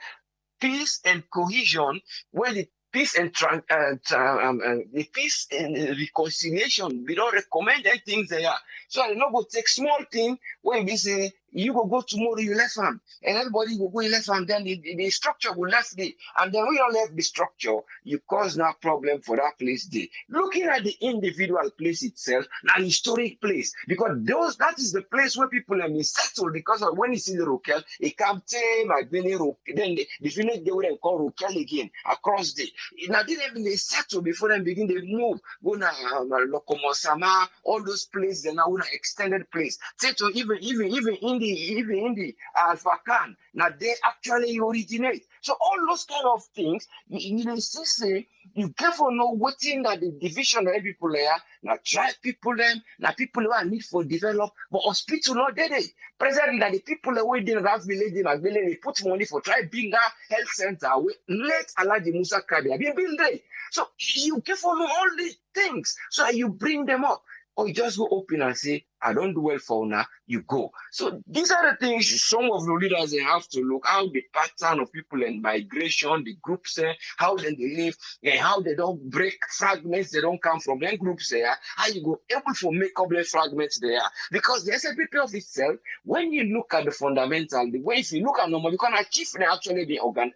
peace and cohesion where the peace and the peace and reconciliation. We don't recommend that things there. So I don't go take small thing when we say you go tomorrow, you left them, and everybody will go left them, then the structure will left it. And then we don't left the structure, you cause no problem for that place there. Looking at the individual place itself, an historic place, because that is the place where people have been settled because of when you see the Rokel, it come then the village they would call Rokel again across the now they didn't even settle before them begin they move, go na Lokomosama, all those places and now extended place. So even in the Alpha Khan, now they actually originate. So all those kind of things, you say you careful know what in that the division of people there, now tribe people them, now people who are need for develop, but hospital not dead. Presently that the people away didn't have village, they put money for try bigger health center. Let Allah the Musa Kabi be build there. So you careful know all these things, so that you bring them up. Or you just go open and say, I don't do well for now, you go. So these are the things some of the leaders they have to look, how the pattern of people and migration, the groups, how then they live, and how they don't break fragments, they don't come from them groups there, how you go able to make up the fragments there. Because the SLPP of itself, when you look at the fundamental, the way if you look at normal, you can achieve actually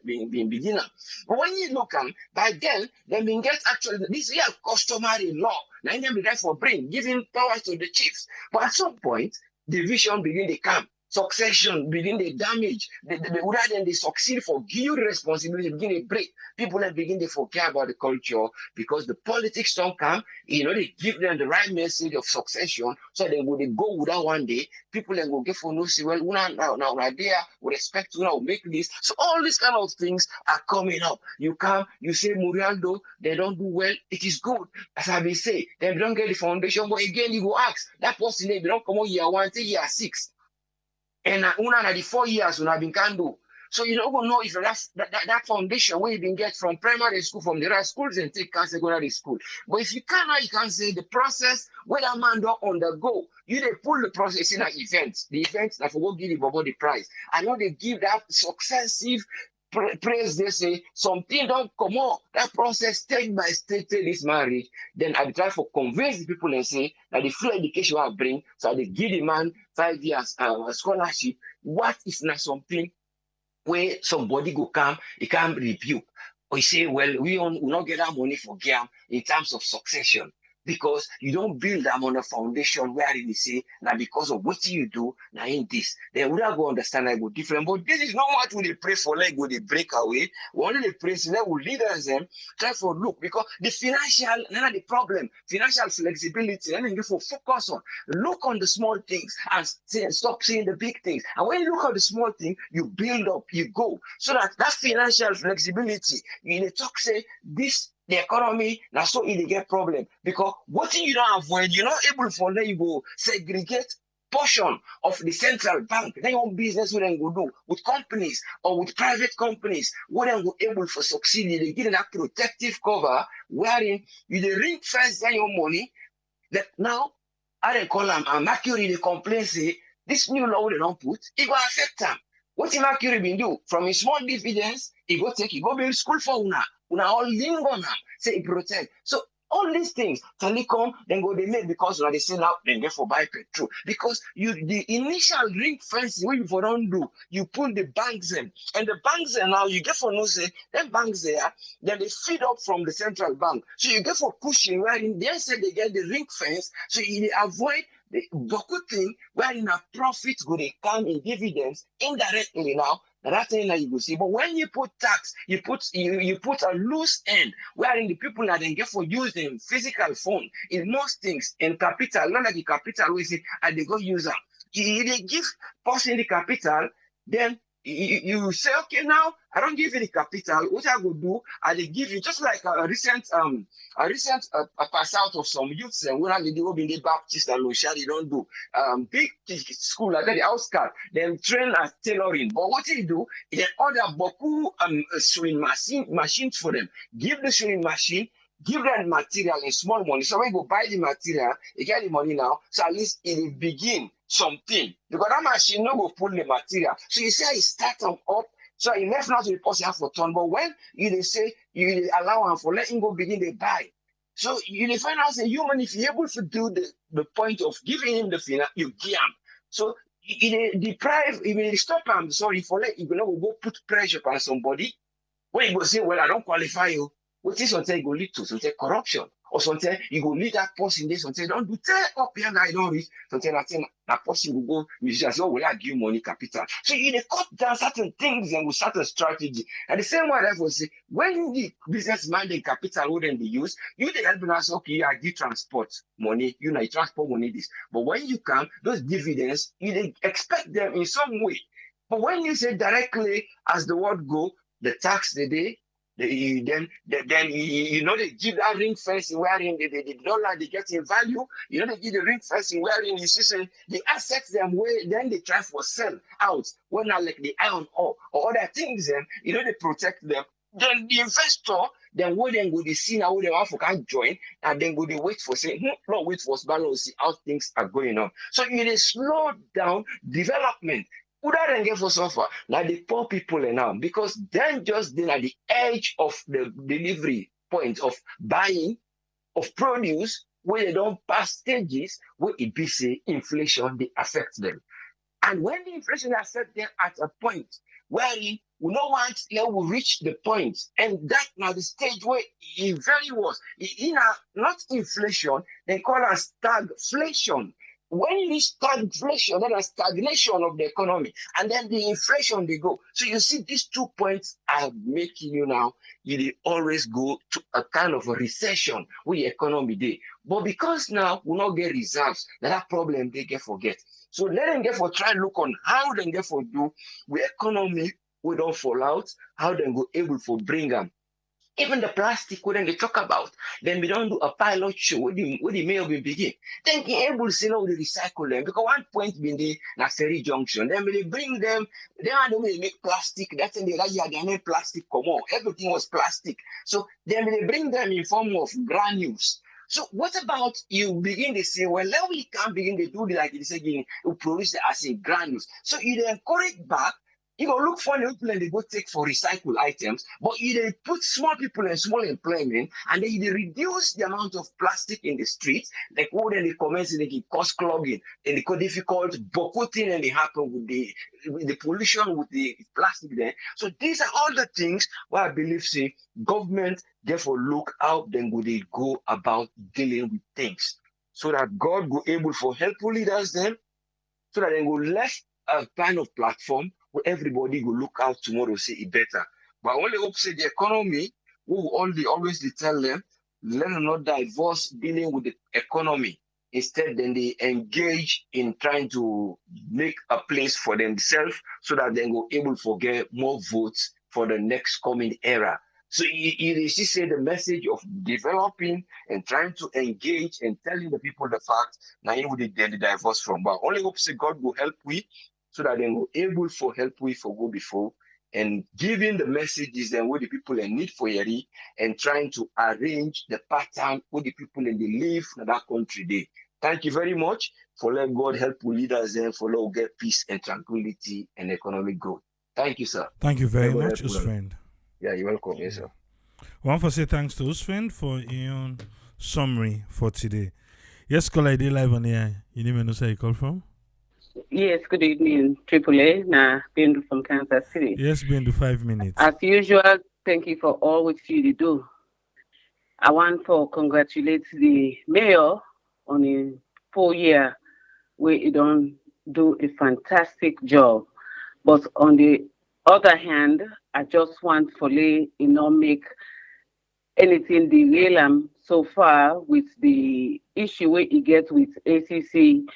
being beginner. But when you look at, by then, they may get actually, this is a customary law. Now, them be there for bring, giving power to the chiefs. But at some point, division begin to come, succession begin to damage. Rather than they succeed for give responsibility, begin to break. People then begin to forget about the culture because the politics don't come. They give them the right message of succession, so they would go without one day. People then will get for no see well. Now idea with respect to now make this. So all these kind of things are coming up. You come, you say Murialdo, they don't do well. It is good, as I will say. They don't get the foundation, but again you go ask that person. They don't come on year 1 to year 6. And una the 4 years when I've been can do. So you don't know if that foundation where you been get from primary school, from the right schools and take secondary school. But if you cannot, you can say the process where that man don't undergo. You they pull the process in an event. The event that for give the prize. I know they give that successive praise, they say something don't come on. That process stage by stage this marriage. Then I try to convince the people and say that the free education I bring, so they give the man 5 years scholarship. What is not something where somebody go come, he can rebuke. Or he say, well, we not get that money for game in terms of succession. Because you don't build them on a foundation where they say, now because of what you do, now in this. They would have go understand I go different. But this is not what we pray for, like go they break away. We only pray so that will lead us them, try for look, because the financial, none of the problem, financial flexibility, and then you for focus on, look on the small things and stop seeing the big things. And when you look at the small thing, you build up, you go. So that financial flexibility, you talk say this. The economy, now so it get problem because what you don't avoid, you're not able for them you go segregate portion of the central bank. Then your business what they go do with companies or with private companies, what they go able for succeed. They get that protective cover wherein you the ring fence your money. That now I they call them and Mercury they complain say this new law they don't put it will affect them. What Mercury been do from a small dividends, it go build school for una all lingo now, say it protect. So all these things, telecom, then go they make because they say now then get for buy petrol. Because the initial ring fencing what you for don't do, you pull the banks in. And the banks in now you get for no say, them banks there, then they feed up from the central bank. So you get for pushing where in they say they get the ring fence, so you avoid the Boku thing where in a profit go they come in dividends indirectly now. That's thing that you will see. But when you put tax, you put a loose end wherein the people that then get for using physical phone in most things in capital, not like the capital we say and they go use them. They give person the capital, then you say, okay, now I don't give you the capital. What I will do, I will give you just like a pass out of some youths and when I do in the Baptist and Lucia, they don't do big school like that, the outskirt, then train as tailoring. But what they do, they order Boku sewing machines for them. Give the sewing machine, give them material in small money. So when you go buy the material, you get the money now. So at least it will begin something. Because that machine no go pull the material. So you see how it start them up. So he left now to the person for turn. But when you say you allow him for let him go begin to buy. So you find out a human, if you're able to do the point of giving him the finance, you give him. So it deprive, it will stop him, sorry, for let you know go put pressure on somebody. When you go say, well, I don't qualify you. What is something you go lead to? Something corruption. Or something you go lead that person there, something don't do tell up here and I don't reach. Something that person will go, you just say, oh, will I give money capital? So you cut down certain things and will start a strategy. And the same way that will say, when the business minded capital wouldn't be used, you the help us, okay, I give transport money, you know, transport money this. But when you come, those dividends, you expect them in some way. But when you say directly as the word go, the tax the day, then you know they give that ring fencing wherein the dollar they get in value. You know they give the ring fencing wherein you see the assets them where then they try for sell out when not like the iron ore or other things them. You know they protect them. Then the investor then when then go they see now they want can join and then go they wait for say no wait for balance see how things are going on. So you they slow down development. Who that get for suffer? Like the poor people now, because then just then at the edge of the delivery point of buying of produce, where they don't pass stages, where it be say inflation they affect them. And when the inflation affect them at a point where we no want they will reach the point, and that now the stage where it very was in a not inflation, they call it stagflation. When you reach stagflation, then a stagnation of the economy, and then the inflation they go. So you see, these 2 points are making you now, you always go to a kind of a recession with the economy day. But because now we not get reserves, that problem they get forget. So let them get for try look on how they get for do with economy we don't fall out, how they go able for bring them. Even the plastic when they talk about, then we don't do a pilot show with the mail will begin. Then be able to see how they recycle them because one point being the Naseri junction. Then when they bring them, they are the way they make plastic. That's in the year they made plastic come on. Everything was plastic. So then when they bring them in form of granules. So what about you begin to say, well, now we can begin to do like this again, to produce the as in granules. So you encourage back. You go look for people and they go take for recycled items, but you they put small people in small employment and then they reduce the amount of plastic in the streets, like what then they commence they keep cost clogging and they go difficult thing and they happen with the pollution with the plastic there. So these are all the things where I believe say government therefore look how then would they go about dealing with things. So that God go able for helpful leaders then, so that they will left a kind of platform where everybody will look out tomorrow, say it better. But only hope say the economy, we will always tell them, let them not divorce dealing with the economy. Instead, then they engage in trying to make a place for themselves so that they will able to get more votes for the next coming era. So you say the message of developing and trying to engage and telling the people the fact, now you would they divorce from. But only hope say God will help we so that they will able for help we for go before and giving the messages and what the people in need for Yeri and trying to arrange the pattern what the people in the live in that country day. Thank you very much for let God help leaders and for let get peace and tranquility and economic growth. Thank you, sir. Thank you very much, Usfriend. Yeah, you're welcome. Yes, sir. I want to say thanks to Usfriend for your summary for today. Yes, call ID live on air. You didn't even know where you call from? Yes, good evening, AAA. Bindu from Kansas City. Yes, Bindu, 5 minutes. As usual, thank you for all what you do. I want to congratulate the mayor on a 4-year where he don't do a fantastic job. But on the other hand, I just want for lay not make anything derail him so far with the issue where he gets with ACC.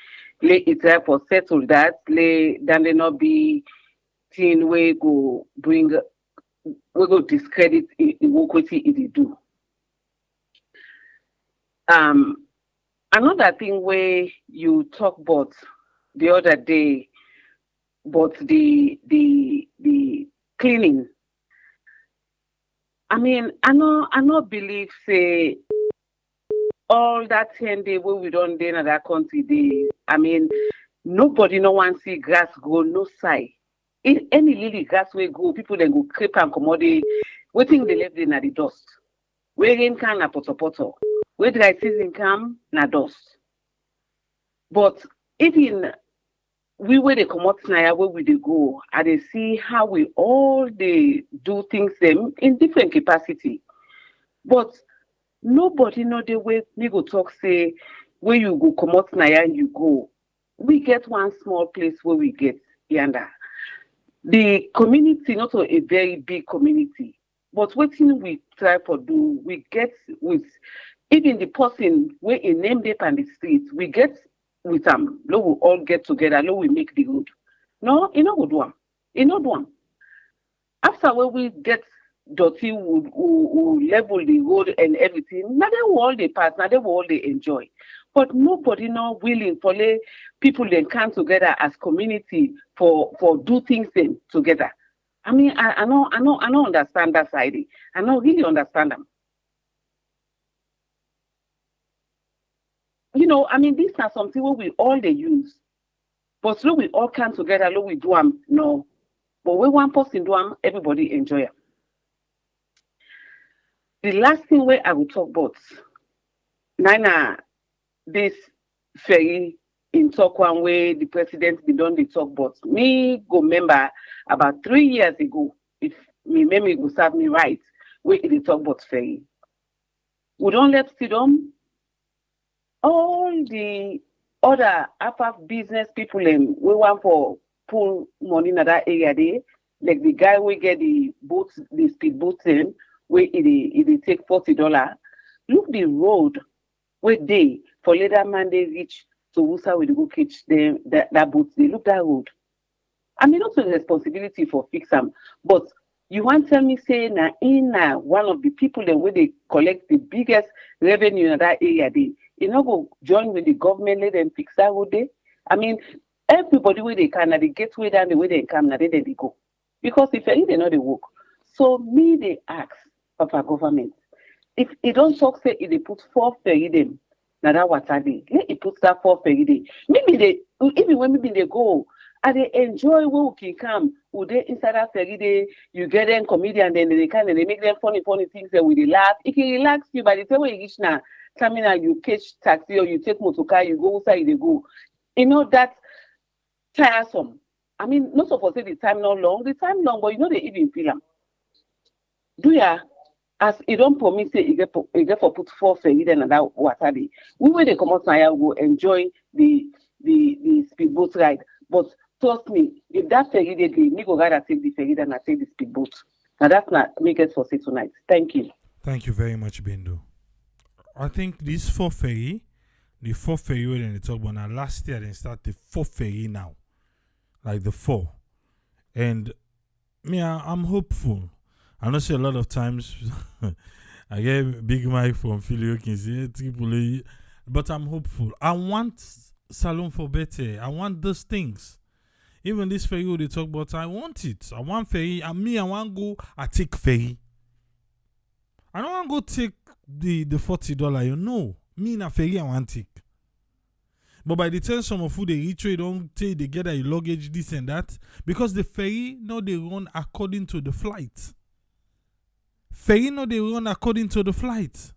Lay it help or settle that. Lay then they not be thing we go discredit the work it do. Another thing where you talk about the other day, but the cleaning. I mean, I not believe say all that 10 day where we don't day in that country day. I mean, nobody no one see grass grow no side. In any little grass way go, people then go creep and commodity, waiting they left in at the dust. Where rain can na poto. Where dry season come na dust. But even we where they come out now, where we they go, and they see how we all they do things them in different capacity. But nobody know the way me go talk say where you go come out now and you go. We get one small place where we get yonder. The community not a very big community, but what we try to do, we get with even the person where a name up on the street, we get with them. Lo we all get together, lo we make the road. No, you know what do. You know do. After when we get dirty, we level the road and everything. Now they will all they pass, now they will all they enjoy. But nobody not willing for let people then come together as community for do things then together. I mean, I don't understand that side. I don't really understand them. You know, I mean, these are something where we all they use. But look, we all come together, look, we do them, no. But when one person do them, everybody enjoy it. The last thing where I will talk about, Nina, this ferry in Tokwan where the president be done the talk about. Me go remember about 3 years ago, if me memory go serve me right, where they talk about ferry. We don't let sit on all the other upper business people we want for pull money in that area there, like the guy we get the boat, the speedboat in, where it take $40. Look the road where they for later man they reach to Wusa with the go catch them that boat. They look that road. I mean, not the responsibility for fix them, but you want tell me say na in one of the people that where they collect the biggest revenue in that area they you know go join with the government let them fix that road there. I mean, everybody where they can, they get way down the way they come, now they go. Because if they know they work. So me they ask of our government. If it don't talk say if they put 4 ferry them, now that what are they? Let it put that 4 ferry day. Maybe they even when maybe they go and they enjoy where we can come, would they inside that ferry day, you get them comedian, then they can and they make them funny things that with they laugh. It can relax you by the time when you reach now, terminal, you catch taxi or you take motorcar, you go outside, they go. You know that tiresome. I mean, not supposed to say the time not long, the time long, but you know they even feel them. Do ya? As it don't promise say you get for put 4 ferry then and that water day. We when they come out now will enjoy the speedboat ride. But trust me, if that ferry day me go rather take the ferry than I take the speedboat. Now that's not make it for say tonight. Thank you. Thank you very much, Bendo. I think this 4 ferry, the 4 ferry when they talk about now last year they start the 4 ferry now. Like the 4. And me, I'm hopeful. I know say a lot of times I get big mic from Philly can say Triple A, but I'm hopeful. I want Salon for better. I want those things. Even this ferry they talk about, I want it. I want ferry. And me, I want go. I take ferry. I don't want go take the $40. You know, me in a ferry I want take. But by the time some of who they reach, they don't take they get a luggage this and that because the ferry no they run according to the flight. Ferry no they run according to the flight.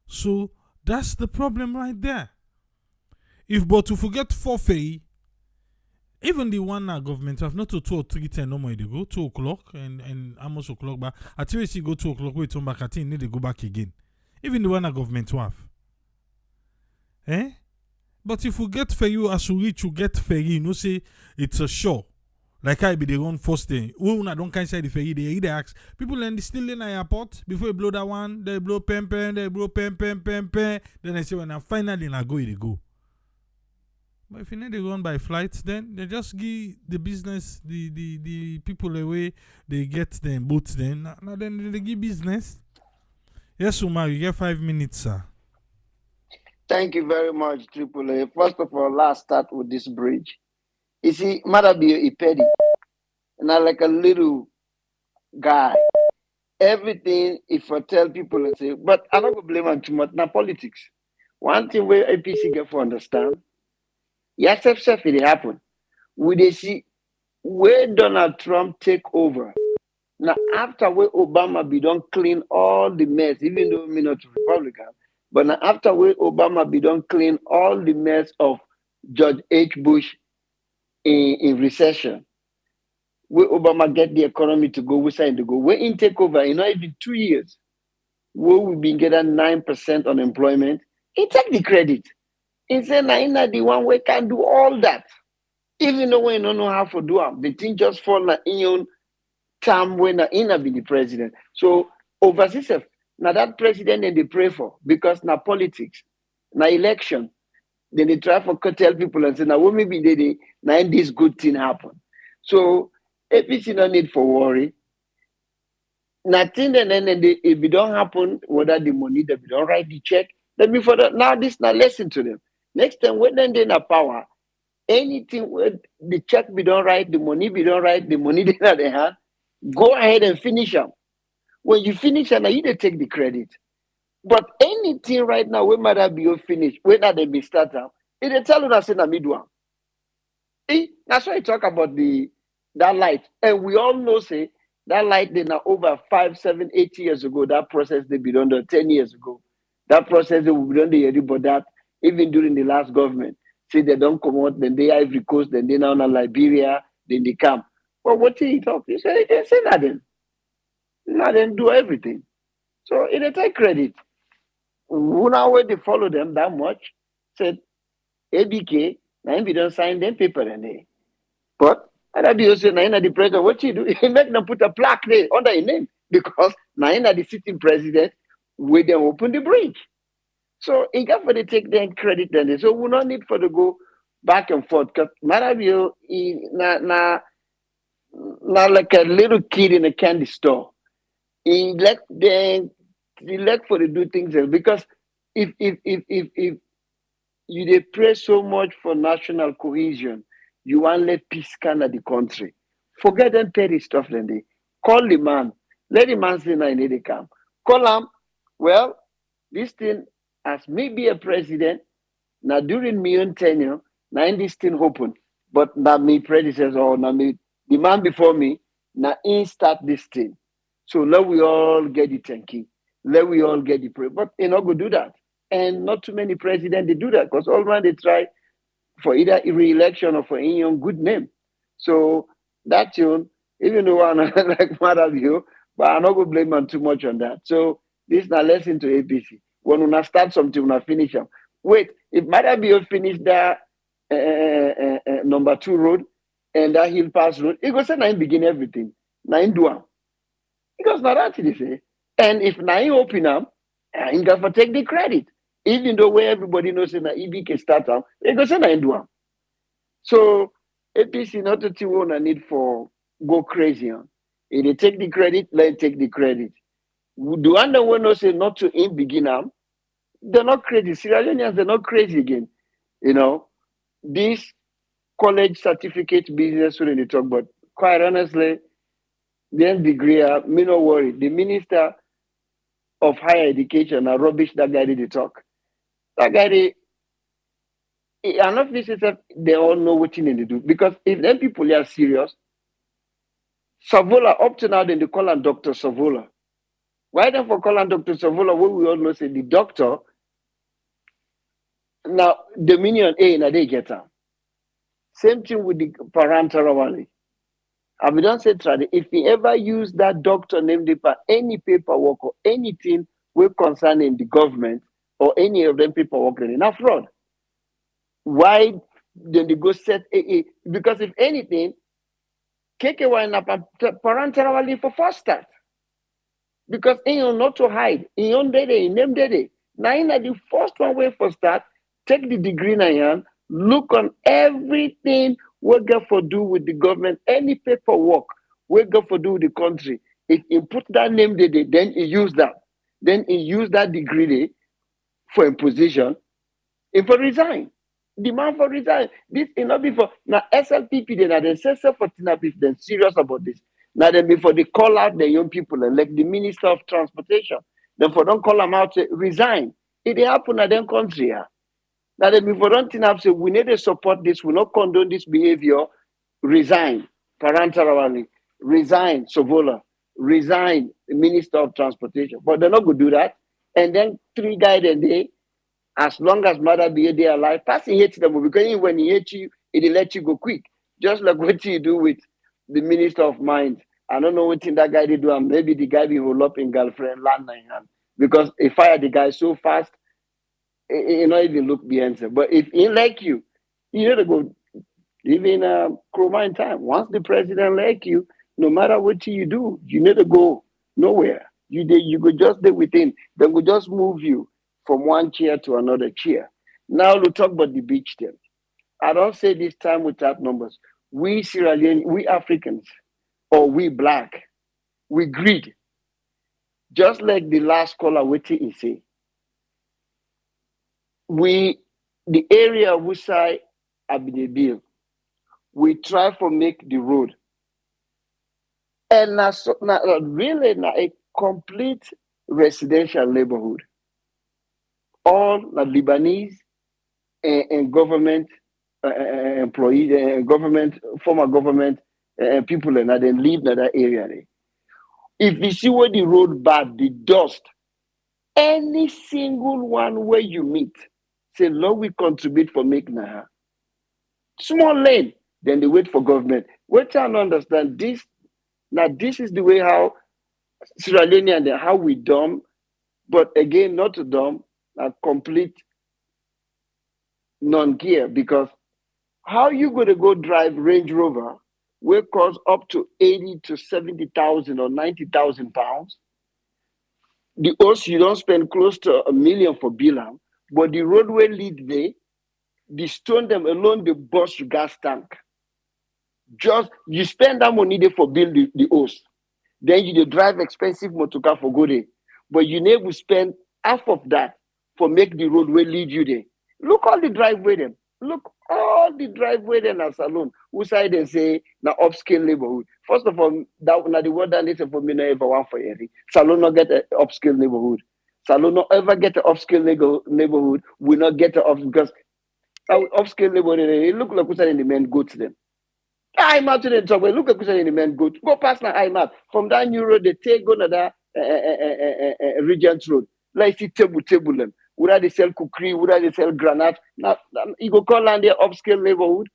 So that's the problem right there. If but to forget 4 ferry, even the one now government have not to 2 or 3 10 no more they go 2 o'clock and almost o'clock back. I tell you go 2 o'clock wait come back at need to go back again. Even the one now government have. But if we get ferry as we reach, you get ferry, you know, say it's a show. Like I be the run first thing. When I don't cancel the ferry, they ask people and still in the airport before you blow that one, they blow pen, they blow pen. Then I say when I finally I go, they go. But if you need to run by flights, then they just give the business, the people away, they get them boats then. Now then they give business. Yes, Umar, you get 5 minutes, sir. Thank you very much, Triple A. First of all, let's start with this bridge. You see, Madabio Ipedi, and I like a little guy. Everything, if I tell people and say, but I don't go blame him too much. Now, politics. One thing where APC get to understand, yes, it happen. We they see where Donald Trump take over. Now, after where Obama be done clean all the mess, even though me not Republican, but now after where Obama be done clean all the mess of George H. Bush in recession, where Obama get the economy to go, we sign to go. When in take over, in not even 2 years, where we been getting 9% unemployment, he take the credit. He say, "Na ina the one we can do all that." Even though we don't know how to do it, the thing just fall na in your time when na ina be the president. So overseas, now that president and they pray for because na politics, na election. Then they try for tell people and say, now what maybe they now this good thing happen. So APC no need for worry. Nothing then if it don't happen, whether the money that we don't write the check, let me for that. Now this not lesson to them. Next time when then they na power, anything where the check be don't write, the money be don't write, the money they not they hand, go ahead and finish them. When you finish and you dey take the credit. But anything right now, when matter be you finish, when they be start am, it dey tell una say na me do am. That's why I talk about that light. And we all know say that light they now over 5, 7, 8 years ago, that process they be done 10 years ago. That process they will be done the but that even during the last government. Say they don't come out, then they Ivory Coast, then they now in Liberia, then they come. But what did he talk? He said they say nothing. Nothing do everything. So it take credit. Who now where they follow them that much, said ABK, now we don't sign them paper and they. But and be also now the president, what you do, he make them put a plaque there under his name because now the sitting president will then open the bridge. So he got for the take them credit then. So we not need for to go back and forth because Marabio na like a little kid in a candy store. He let them he let for to do things else because if you they pray so much for national cohesion, you want let peace kind of the country. Forget them petty stuff then they call the man. Let the man say I need to come. Call him. Well, this thing as me be a president, now during my own tenure, now in this thing open. But now me predecessor or now me the man before me, now in start this thing. So let we all get the thanking. Let we all get the prayer. But they not go do that. And not too many presidents they do that because all around they try for either re-election or for any good name. So that tune, even though I'm like mad at you, but I'm not gonna blame them too much on that. So this is a lesson to APC. When we start something, we finish them. Wait, if Madabio finish that number 2 road and that hill pass road, it goes say nine begin everything. Nine do am. Because not that it say. And if nine open up, I got to take the credit. Even though where everybody knows that EB can start out, they go say nine do am. So APC not to want a need for go crazy on. If they take the credit, let take the credit. Do under one no say not to in begin am? They're not crazy. Sierra Leoneans, they're not crazy again. You know, this college certificate business when they talk about. Quite honestly, then degree, me no worry. The minister of higher education, a rubbish that guy did talk. That guy, enough visitors, they all know what they do. Because if them people are serious, Savola, up to now, then they call him Dr. Savola. Why don't we call him Dr. Savola when we all know say the doctor, now Dominion A, now they get him. Same thing with the parental. I we don't say trade. If he ever use that doctor name for any paperwork or anything will concerning the government or any of them paperwork, then enough fraud. Why then they go set AA? Because if anything, KKY na parental for first start. Because in not to hide, in own day, in name day. Now in the first one way for start, take the degree na yan, Look on everything we got for do with the government, any paperwork we got for do with the country. If you put that name there, then you use that. Then you use that degree there for a position, if for resign. Demand for resign. This is not before now SLPP then are the cessor for TINAP then serious about this. Now then before they call out the young people and like the Minister of Transportation, then for don't call them out to resign. It happen at them country. Now then before don't TINAP say we need to support this, we not condone this behavior, resign. Parantarawali, resign Sovola, resign the Minister of Transportation. But they're not gonna do that. And then three guys and they as long as mother be there alive, person hates them because even when he hates you, it'll let you go quick. Just like what you do with the Minister of Mines. I don't know what thing that guy did do, and maybe the guy be hold up in girlfriend land in hand. Because he fired the guy so fast, he not even look behind him. But if he like you need to go even chroma in time. Once the president like you, no matter what you do, you need to go nowhere. You could just stay within. They will just move you from one chair to another chair. Now we talk about the beach then. I don't say this time without numbers. We Sierra Leone, we Africans, or we black, we greed. Just like the last caller waiting he say. We the area which side Abidebil, we try for make the road. And now, so, now really now a complete residential neighborhood. All the Lebanese and government employees, government, former government people, and they live in that area. If you see where the road bad, the dust, any single one where you meet, say, Lord, we contribute for making a small lane, then they wait for government. We're trying to understand this. Now, this is the way how Sierra Leone and how we dumb, but again, not to dumb, a complete non-gear because how you going to go drive Range Rover will cost up to 80 to 70,000 or 90,000 pounds. The host you don't spend close to $1 million for Bilam, but the roadway lead there, the stone them alone the bus gas tank. Just you spend that money there for build the host. Then you drive expensive motor car for go there. But you never spend half of that for make the roadway lead you there. Look all the driveway them. Look all the driveway them as salon. Who side and say na upscale neighborhood. First of all, that na the word that they say for me no ever want for Eri. Salon not get an upscale neighborhood. Salon not ever get an upscale neighborhood. We not get an up because upscale neighborhood. It look like who's in the men go to them. I'm out to the top. Look at the man go. Go past now. I'm out. From that new road, they take go to that Regent Road. Like see table them. Would they sell cookery? Would they sell granite? Now you go call on their upscale neighborhood.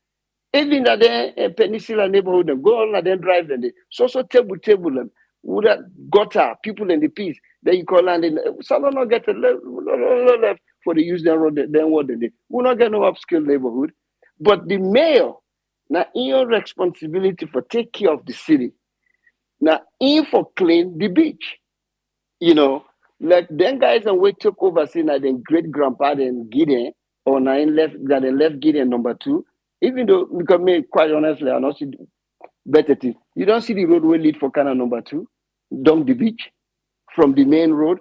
Even that peninsula neighborhood, them go on and then drive them. So table them. Would that gutter people in the piece? Then you call on the some not get a left for the use their road. Then what they did? We not get no upscale neighborhood. But the mayor now, in your responsibility for take care of the city. Now, in for clean the beach. You know, like them guys and we took over saying that then great grandpa then Gideon or nine left that they left Gideon number 2. Even though because me quite honestly, I not see better thing. You don't see the roadway lead for Canada number 2, down the beach from the main road.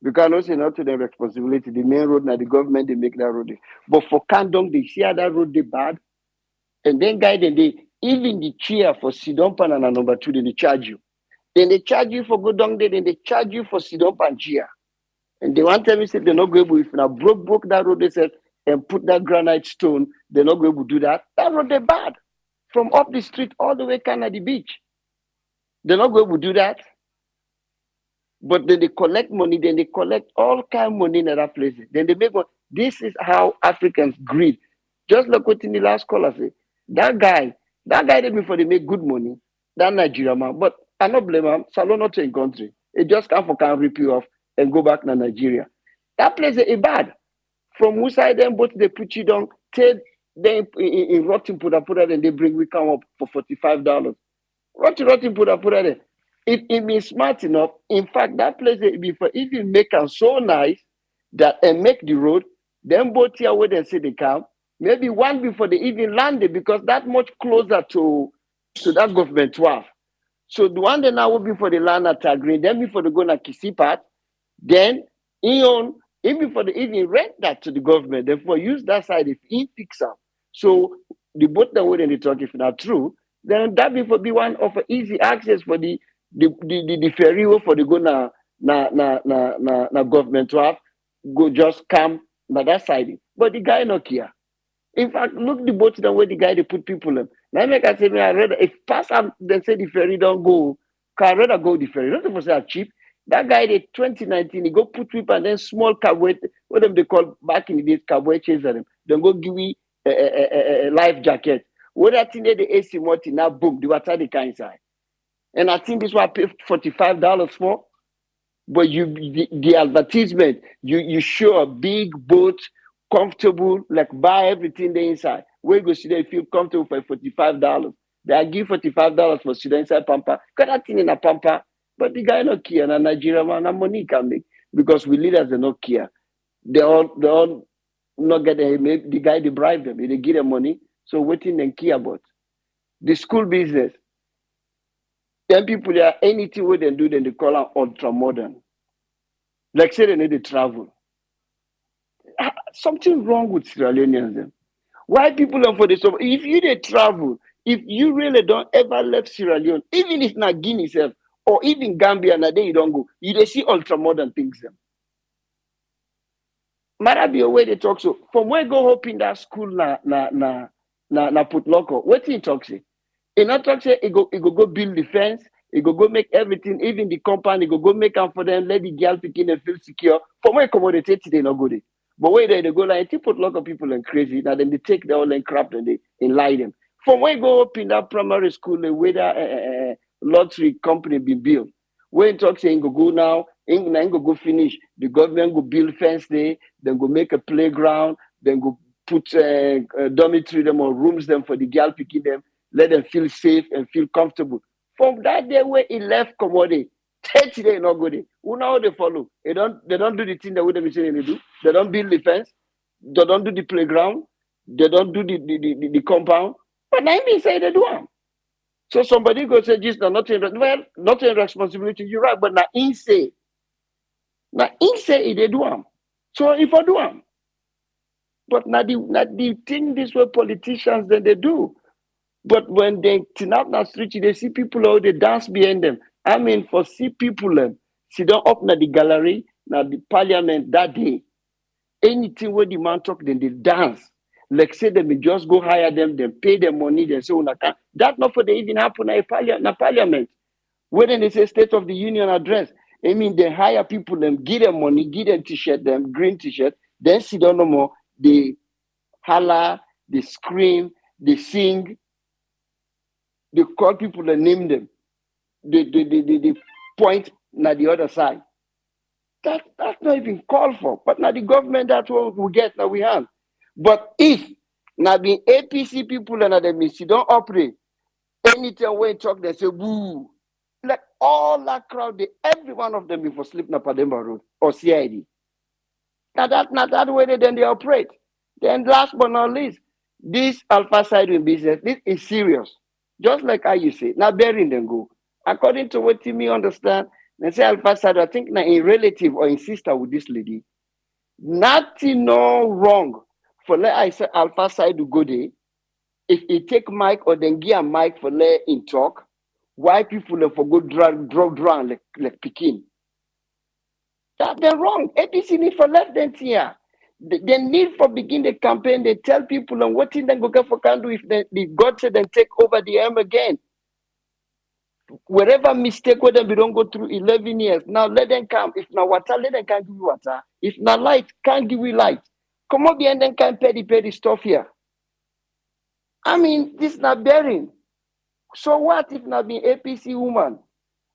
Because I know say not to their responsibility. The main road now the government they make that road. But for Kandong, they see how that road they bad. And then guy then they even the chair for Sidon Panana number 2, then they charge you. Then they charge you for go down there, then they charge you for Sidon Pan chair. And they want tell me say they're not going to if now broke that road they said and put that granite stone, they're not going to do that. That road they bad. From up the street all the way kind of the beach. They're not going to do that. But then they collect money, then they collect all kind of money in other places. Then they make money. This is how Africans greed. Just like what in the last caller say. That guy did before they make good money. That Nigeria man. But I not blame him. Salon not in country. It just can rip you off and go back to Nigeria. That place is bad. From whose side them both they put you down, take them in rotten put that and they bring we come up for $45. Rotten put that there. It means smart enough. In fact, that place before if you make them so nice that and make the road, then both here where they say they come, Maybe one before they even landed, because that much closer to that government 12. So the one that now will be for the land at Agri, then before they go na Kisipat, then he own, even before they even rent that to the government, therefore use that side if he fix up. So the boat that wouldn't talk if not true, then that before be one of easy access for the ferry for the go na government 12, go just come na that side. But the guy not here. In fact, look the boat the way the guy they put people in. Now make I say me I rather if pass am they say the ferry don't go, can rather go the ferry. Not to say cheap. That guy they 2019 he go put people and then small cowboy what them they call back in the days cowboy chaser them. Then go give me a life jacket. What I think they the AC multi now boom the water the kind inside. And I think this one I paid $45 for. But the advertisement, you show a big boat, comfortable, like buy everything there inside. Where you go see there, you feel comfortable for $45. They give $45 for sit inside pampa. Got that thing in a pampa. But the guy not care, and Nigeria man, and money can make because we leaders they not care. They all not get the guy they bribe them, they give them money. So waiting and care about the school business. Then people there, anything what they do, then they call them ultra modern. Like say they need to travel. Something wrong with Sierra Leoneans. Then. Why people are for this? If you they travel, if you really don't ever left Sierra Leone, even if not Guinea itself, or even Gambia, and day you don't go, you they see ultra modern things. Them. Might be a way they talk so. From where go up in that school na put loco. What he talk say? He not talk say he go build the fence. He go make everything, even the compound. He go make them for them. Let the girl pick in and feel secure. From where commodity they not go there. But where they go like, they put a lot of people and crazy. Now then they take their own crap and they lie them. From where go up in that primary school, where the lottery company be built. When talk saying go now, ain't go finish. The government go build fence there, then go make a playground, then go put a dormitory them or rooms them for the girl picking them, let them feel safe and feel comfortable. From that day where he left commodity, 30 days not go there. Who know how they follow? They don't do the thing that we them saying they do. They don't build the fence, they don't do the playground, they don't do the compound. But now me say they do them. So somebody go say this nothing responsibility, you're right, but now he say they do them. So if I do them. But now the thing this way politicians then they do. But when they turn out the street, they see people how they dance behind them. I mean, for see people sit down up na the gallery, na the parliament that day. Anything where the man talk, then they dance. Like say them just go hire them, then pay them money, then say that not for they even happen na parliament. When they say State of the Union address, I mean they hire people, them give them money, give them t-shirt, them green t-shirt, then sit down no more, they holler, they scream, they sing. They call people and name them. They point na the other side. That's not even called for. But now the government, that's what we get, now we have. But if now the APC people and the Missy don't operate, anytime when talk, they say, boo. Like all that crowd, every one of them before sleep na Pademba Road or CID. Now that way then they operate. Then last but not least, this alpha side in business, this is serious. Just like how you say, now bearing them go. According to what Timmy understand, they say alpha side, I think now in relative or in sister with this lady, nothing no wrong for let I say alpha side to go there. If he take mic or then give a mic for let in talk, why people for go drug like Pekin. That they're wrong. APC need for left them here. They need for begin the campaign. They tell people and what thing they go get for can do if the God said then take over the arm again. Wherever mistake where them we don't go through 11 years. Now let them come. If not water, let them can give you water. If not light, can't give you light. Come on behind them can pay the stuff here. I mean, this not bearing. So what if not be APC woman?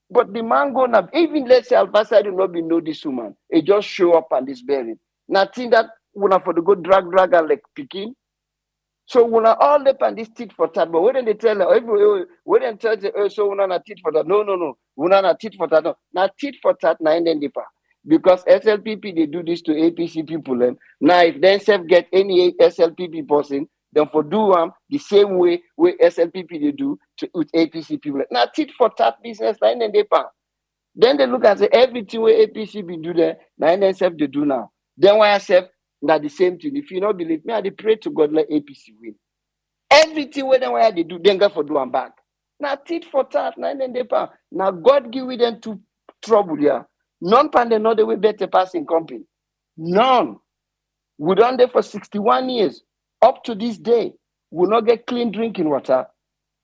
But the man go now, even let's say Albasa do not be know this woman. It just show up on this bearing. Nothing that wanna for the go drag her like picking. So wanna all up on this tit for tat. But when they tell her, when they tell her, so wanna tit for that. No. Wanna tit for tat. No. Now tit for tat, na then deeper. because SLPP they do this to APC people. And now if then self get any SLPP person, then for do the same way SLPP they do with APC people. Now tit for tat business, then they pay. Then they look at say, everything where APC be do there, now NSF they do now. Then why I say that the same thing. If you don't believe me, I dey pray to God let APC win. Everything where then why they do, then go for do and back. Now tit for tat, now then they pay. Now God give them to trouble here. None pan they know the way better passing company. None. We done there for 61 years. Up to this day, we not get clean drinking water.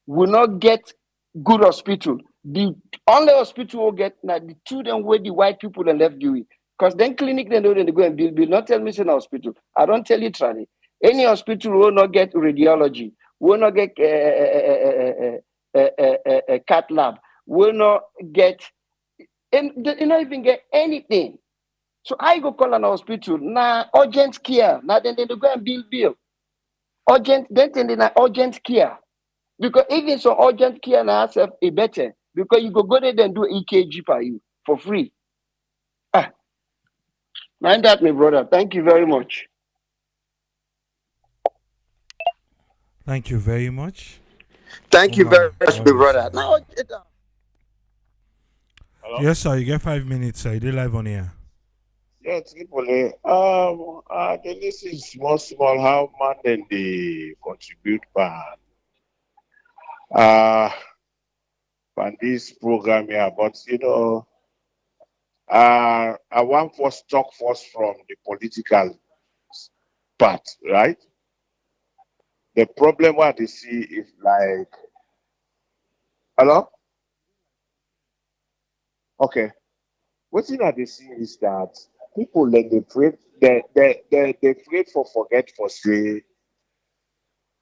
We not get good hospital. The only hospital we get now the two them where the white people and left doing. Because then clinic they know they go and build. Not tell me it's an hospital. I don't tell you Trani. Any hospital will not get radiology. Will not get a cat lab. Will not get and they not even get anything. So I go call an hospital. Now urgent care. Now then they go and bill. Urgent, then they na urgent care. Because even so urgent care now have a better. Because you go there and do EKG for you for free. Mind that, my brother. Thank you very much. Thank you very much. Thank you very much, my Obviously. brother. Now, Hello? Yes, sir. You get 5 minutes, sir. You did live on here. Yeah, Tripoli. The list is small, how man then they contribute by this program here. But I want first talk first from the political part, right? The problem what they see is like, hello? Okay. What thing that they see is that people like they pray, they pray for forget for say,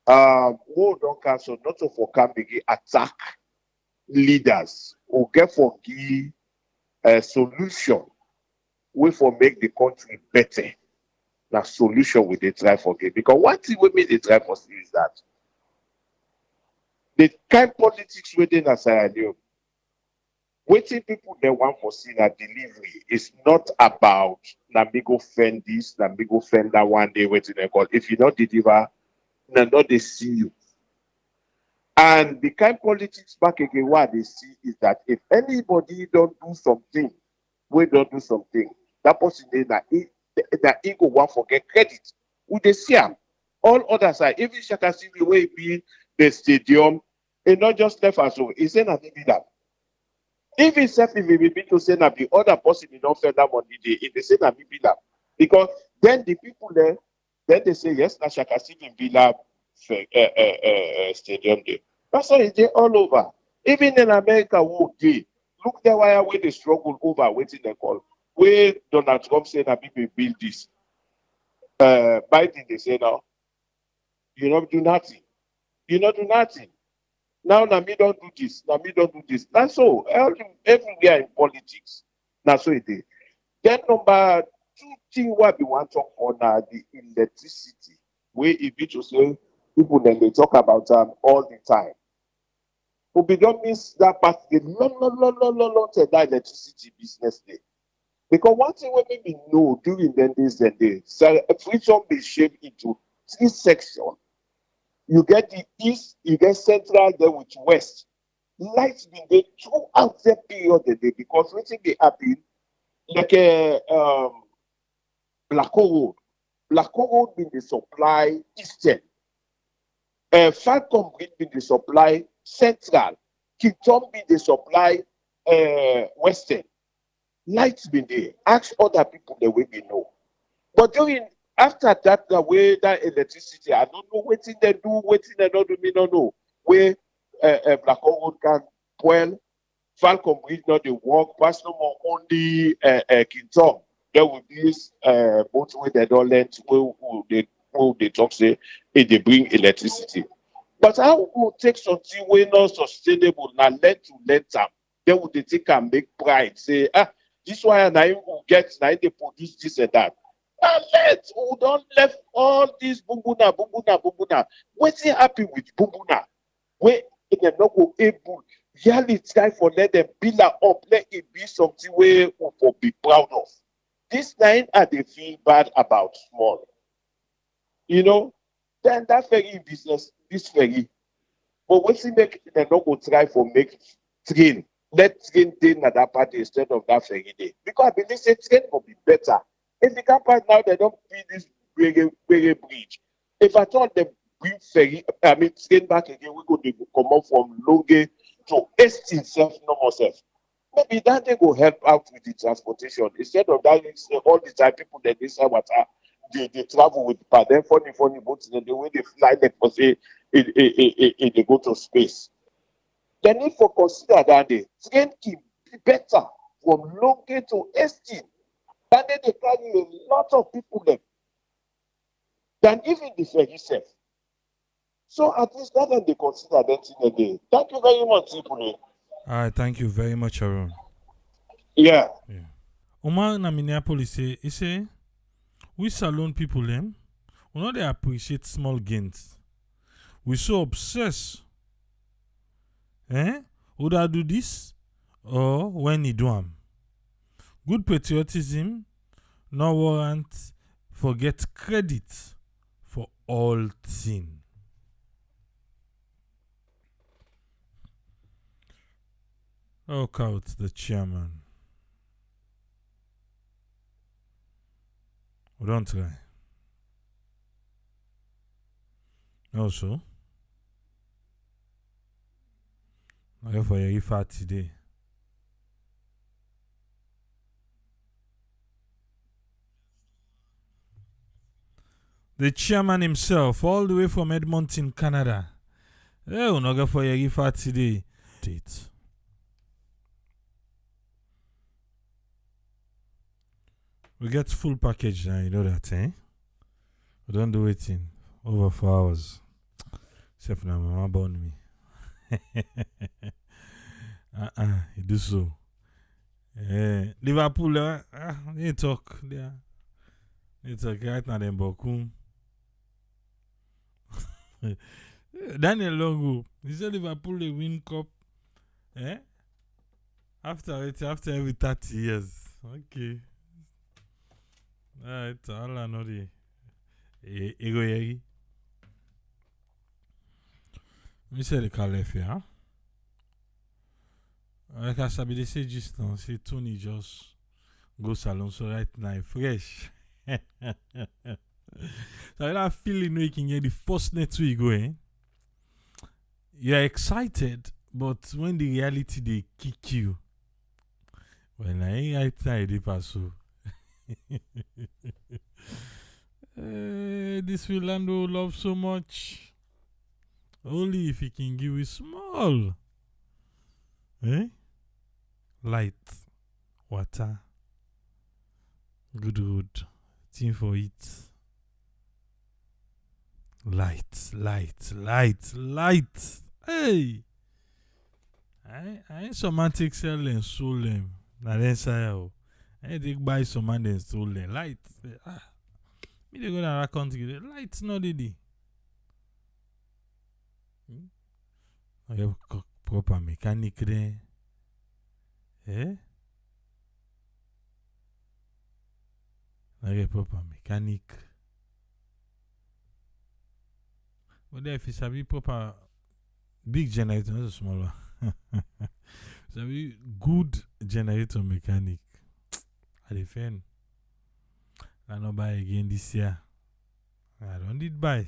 who don't cancel not to for can begin attack leaders who get for give a solution, we for make the country better. That solution we they try for give. Because one thing we make they try for see is that the kind politics within a Sierra Leone, waiting people they want for see that delivery is not about Namigo fend this, Namigo fend that one day waiting they call. If you not deliver, now not they see you. And the kind politics back again what they see is that if anybody don't do something, we don't do something. That person they that ego want forget credit. We they see them. All other side, even Shaka see the way be the stadium, and not just left as well. It's not be that. If it's self if we be to say that the other person did not feel that money, they say that be that. Because then the people there, then they say yes, na Shaka see in Villa stadium there. That's why it's there all over. Even in America, look there where they struggle over waiting they call. Where Donald Trump said that people build this. Biden they say now, you not do nothing. You not do nothing. Now me don't do this. Now me don't do this. That's so everywhere in politics. That's so it is. Then number two thing what we want to talk on the electricity. Where if it to say people then they talk about all the time. But we don't miss that part. The long that electricity business day. Because one thing we maybe know during then days and days, so freedom be shaped into three sections. You get the east, you get central, then with west. Lights been there throughout that period of the day because what they happen like Black Road. Black Road been the supply eastern. Falcon been the supply central. Kitom been the supply western. Lights been there. Ask other people the way they know. But during after that, the way that electricity, I don't know what they do, what they don't do, me don't know. Where Black Road can well, Falcon Bridge not the work, pass no more only Kintom. There will be both way they don't let who they talk say if they bring electricity. But how will take something way not sustainable now let them. Then would they take and make pride, say, this one and I will get now they produce this and that. Now who don't left all this bumbuna. What's happy with bumbuna? Where they not go able really try for let them build up, let it be something where we will be proud of. This nine I they feel bad about small. You know, then that ferry business, this ferry, but what's it make they not go try for make train? Let train day na that part instead of that ferry day. Because I believe say train will be better. If the campus now they don't build this very bridge. If I thought they bring ferry, I mean train back again, we go they go come up from Longe to East itself, no more self. Maybe that they go help out with the transportation. Instead of that, you say all the time people that they say what they travel with but then funny boats the way they fly them for say they go to space. They need for consider that the train can be better from Longe to Estin. That they carry a lot of people there than even the ferry itself. So at least that they consider that thing again. Thank you very much, people. All right, thank you very much, Aaron. Yeah. Omar na Minneapolis say, we salon people them, we know they appreciate small gains. We so obsessed. Would I do this? Or when he do am? Good patriotism, no warrant, forget credit for all thing. Look out the chairman. We don't try. Also, I have for your fat today. The chairman himself, all the way from Edmonton, Canada. Hey, we go for your fat today. We get full package now, you know that, eh? We don't do it in over 4 hours. Except now, mama born me. You do so. Liverpool, they talk there. They talk right now, them Bokum. Daniel Longo, he said Liverpool they win cup. After every 30 years. Okay. Alright, all I know the ego yegi. Me say the Caliph, huh? Like I said, they say just now, say Tony just go salon so right now, fresh. So that feeling where you can get the first net where you go, you're excited, but when the reality they kick you, well, I ain't right side they pass so. This Philando love so much. Only if he can give you small. Light, water, good, thing for it. Light. Hey! I ain't semantic sell and soul them. Na then say, I take buy some man and soul them. Light. Me they go down account together. Light no didi. I have proper mechanic there. I have proper mechanic. But then if it's a proper big generator, not a small one. It's a good generator mechanic. I defend. I don't buy again this year. I don't need buy.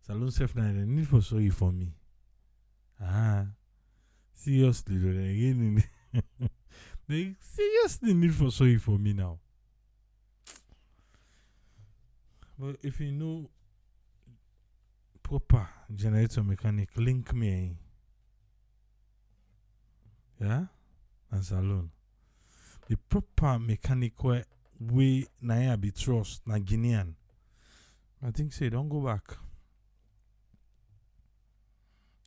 Salon self now they need for sorry for me. Seriously, again. They seriously need for sorry for me now. But if you know proper generator mechanic, link me. Yeah? And salon. The proper mechanic where we na be trust na Guinean. I think say don't go back.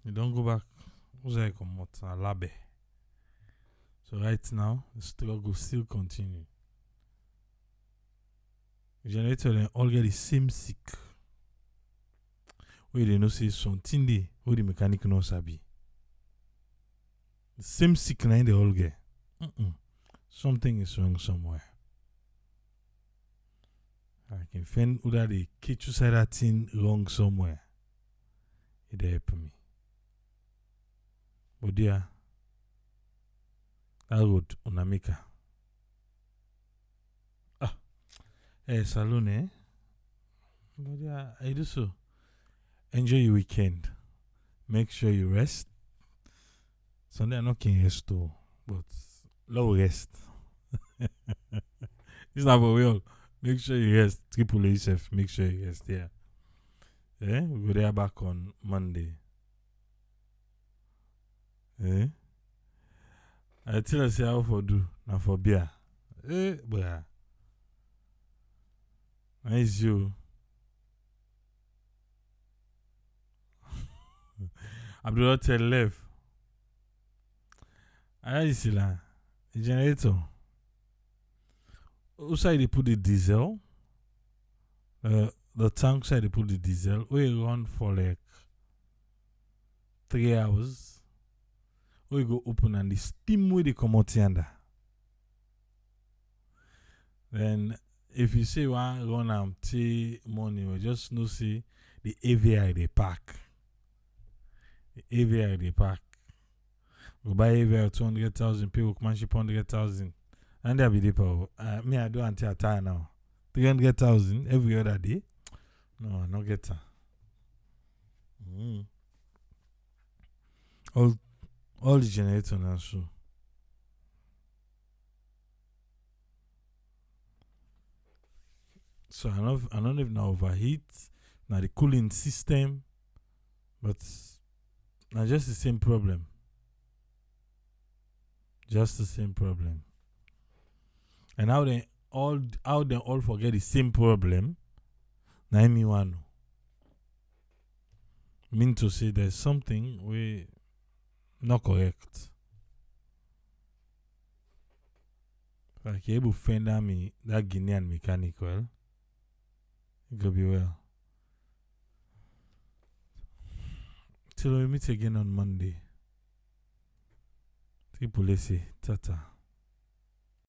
You don't go back. Who's I come out? Labe. So right now, the struggle still continue. The generator they all get the same sick. Where they know say something dey where the mechanic no sabi. The same sick na they all get. Something is wrong somewhere. I can find whether they catch you say that thing wrong somewhere. It help me. But dear, that road unamika. Salone, eh? But yeah, I do so. Enjoy your weekend. Make sure you rest. Sunday I not can rest too, but low rest. It's not for real. Make sure you rest. Triple A yourself. Make sure you rest. Yeah. Yeah. We go there back on Monday. Eh? I tell us how for do, not for beer. Bruh. Nice you. Abdul tell left. I see la. The generator. Who side they put the diesel? The tank side they put the diesel. We run for like 3 hours. We go open and the steam will come out yonder. Then if you say one run and tea money, we just no see the AVI they pack. The AVI they pack. We buy AVI 200,000, pay workmanship 100,000. And there be the power. Me, I do until I tire now. 300,000 every other day. No, I not get that. All the generator now so. So I don't even overheat. Now the cooling system, but now just the same problem. Just the same problem. And how they all forget the same problem. Now me one. Mean to say there's something we not correct. Like you able to find me that Guinean mechanic well. It could be well. Till we meet again on Monday. Triple A, tata.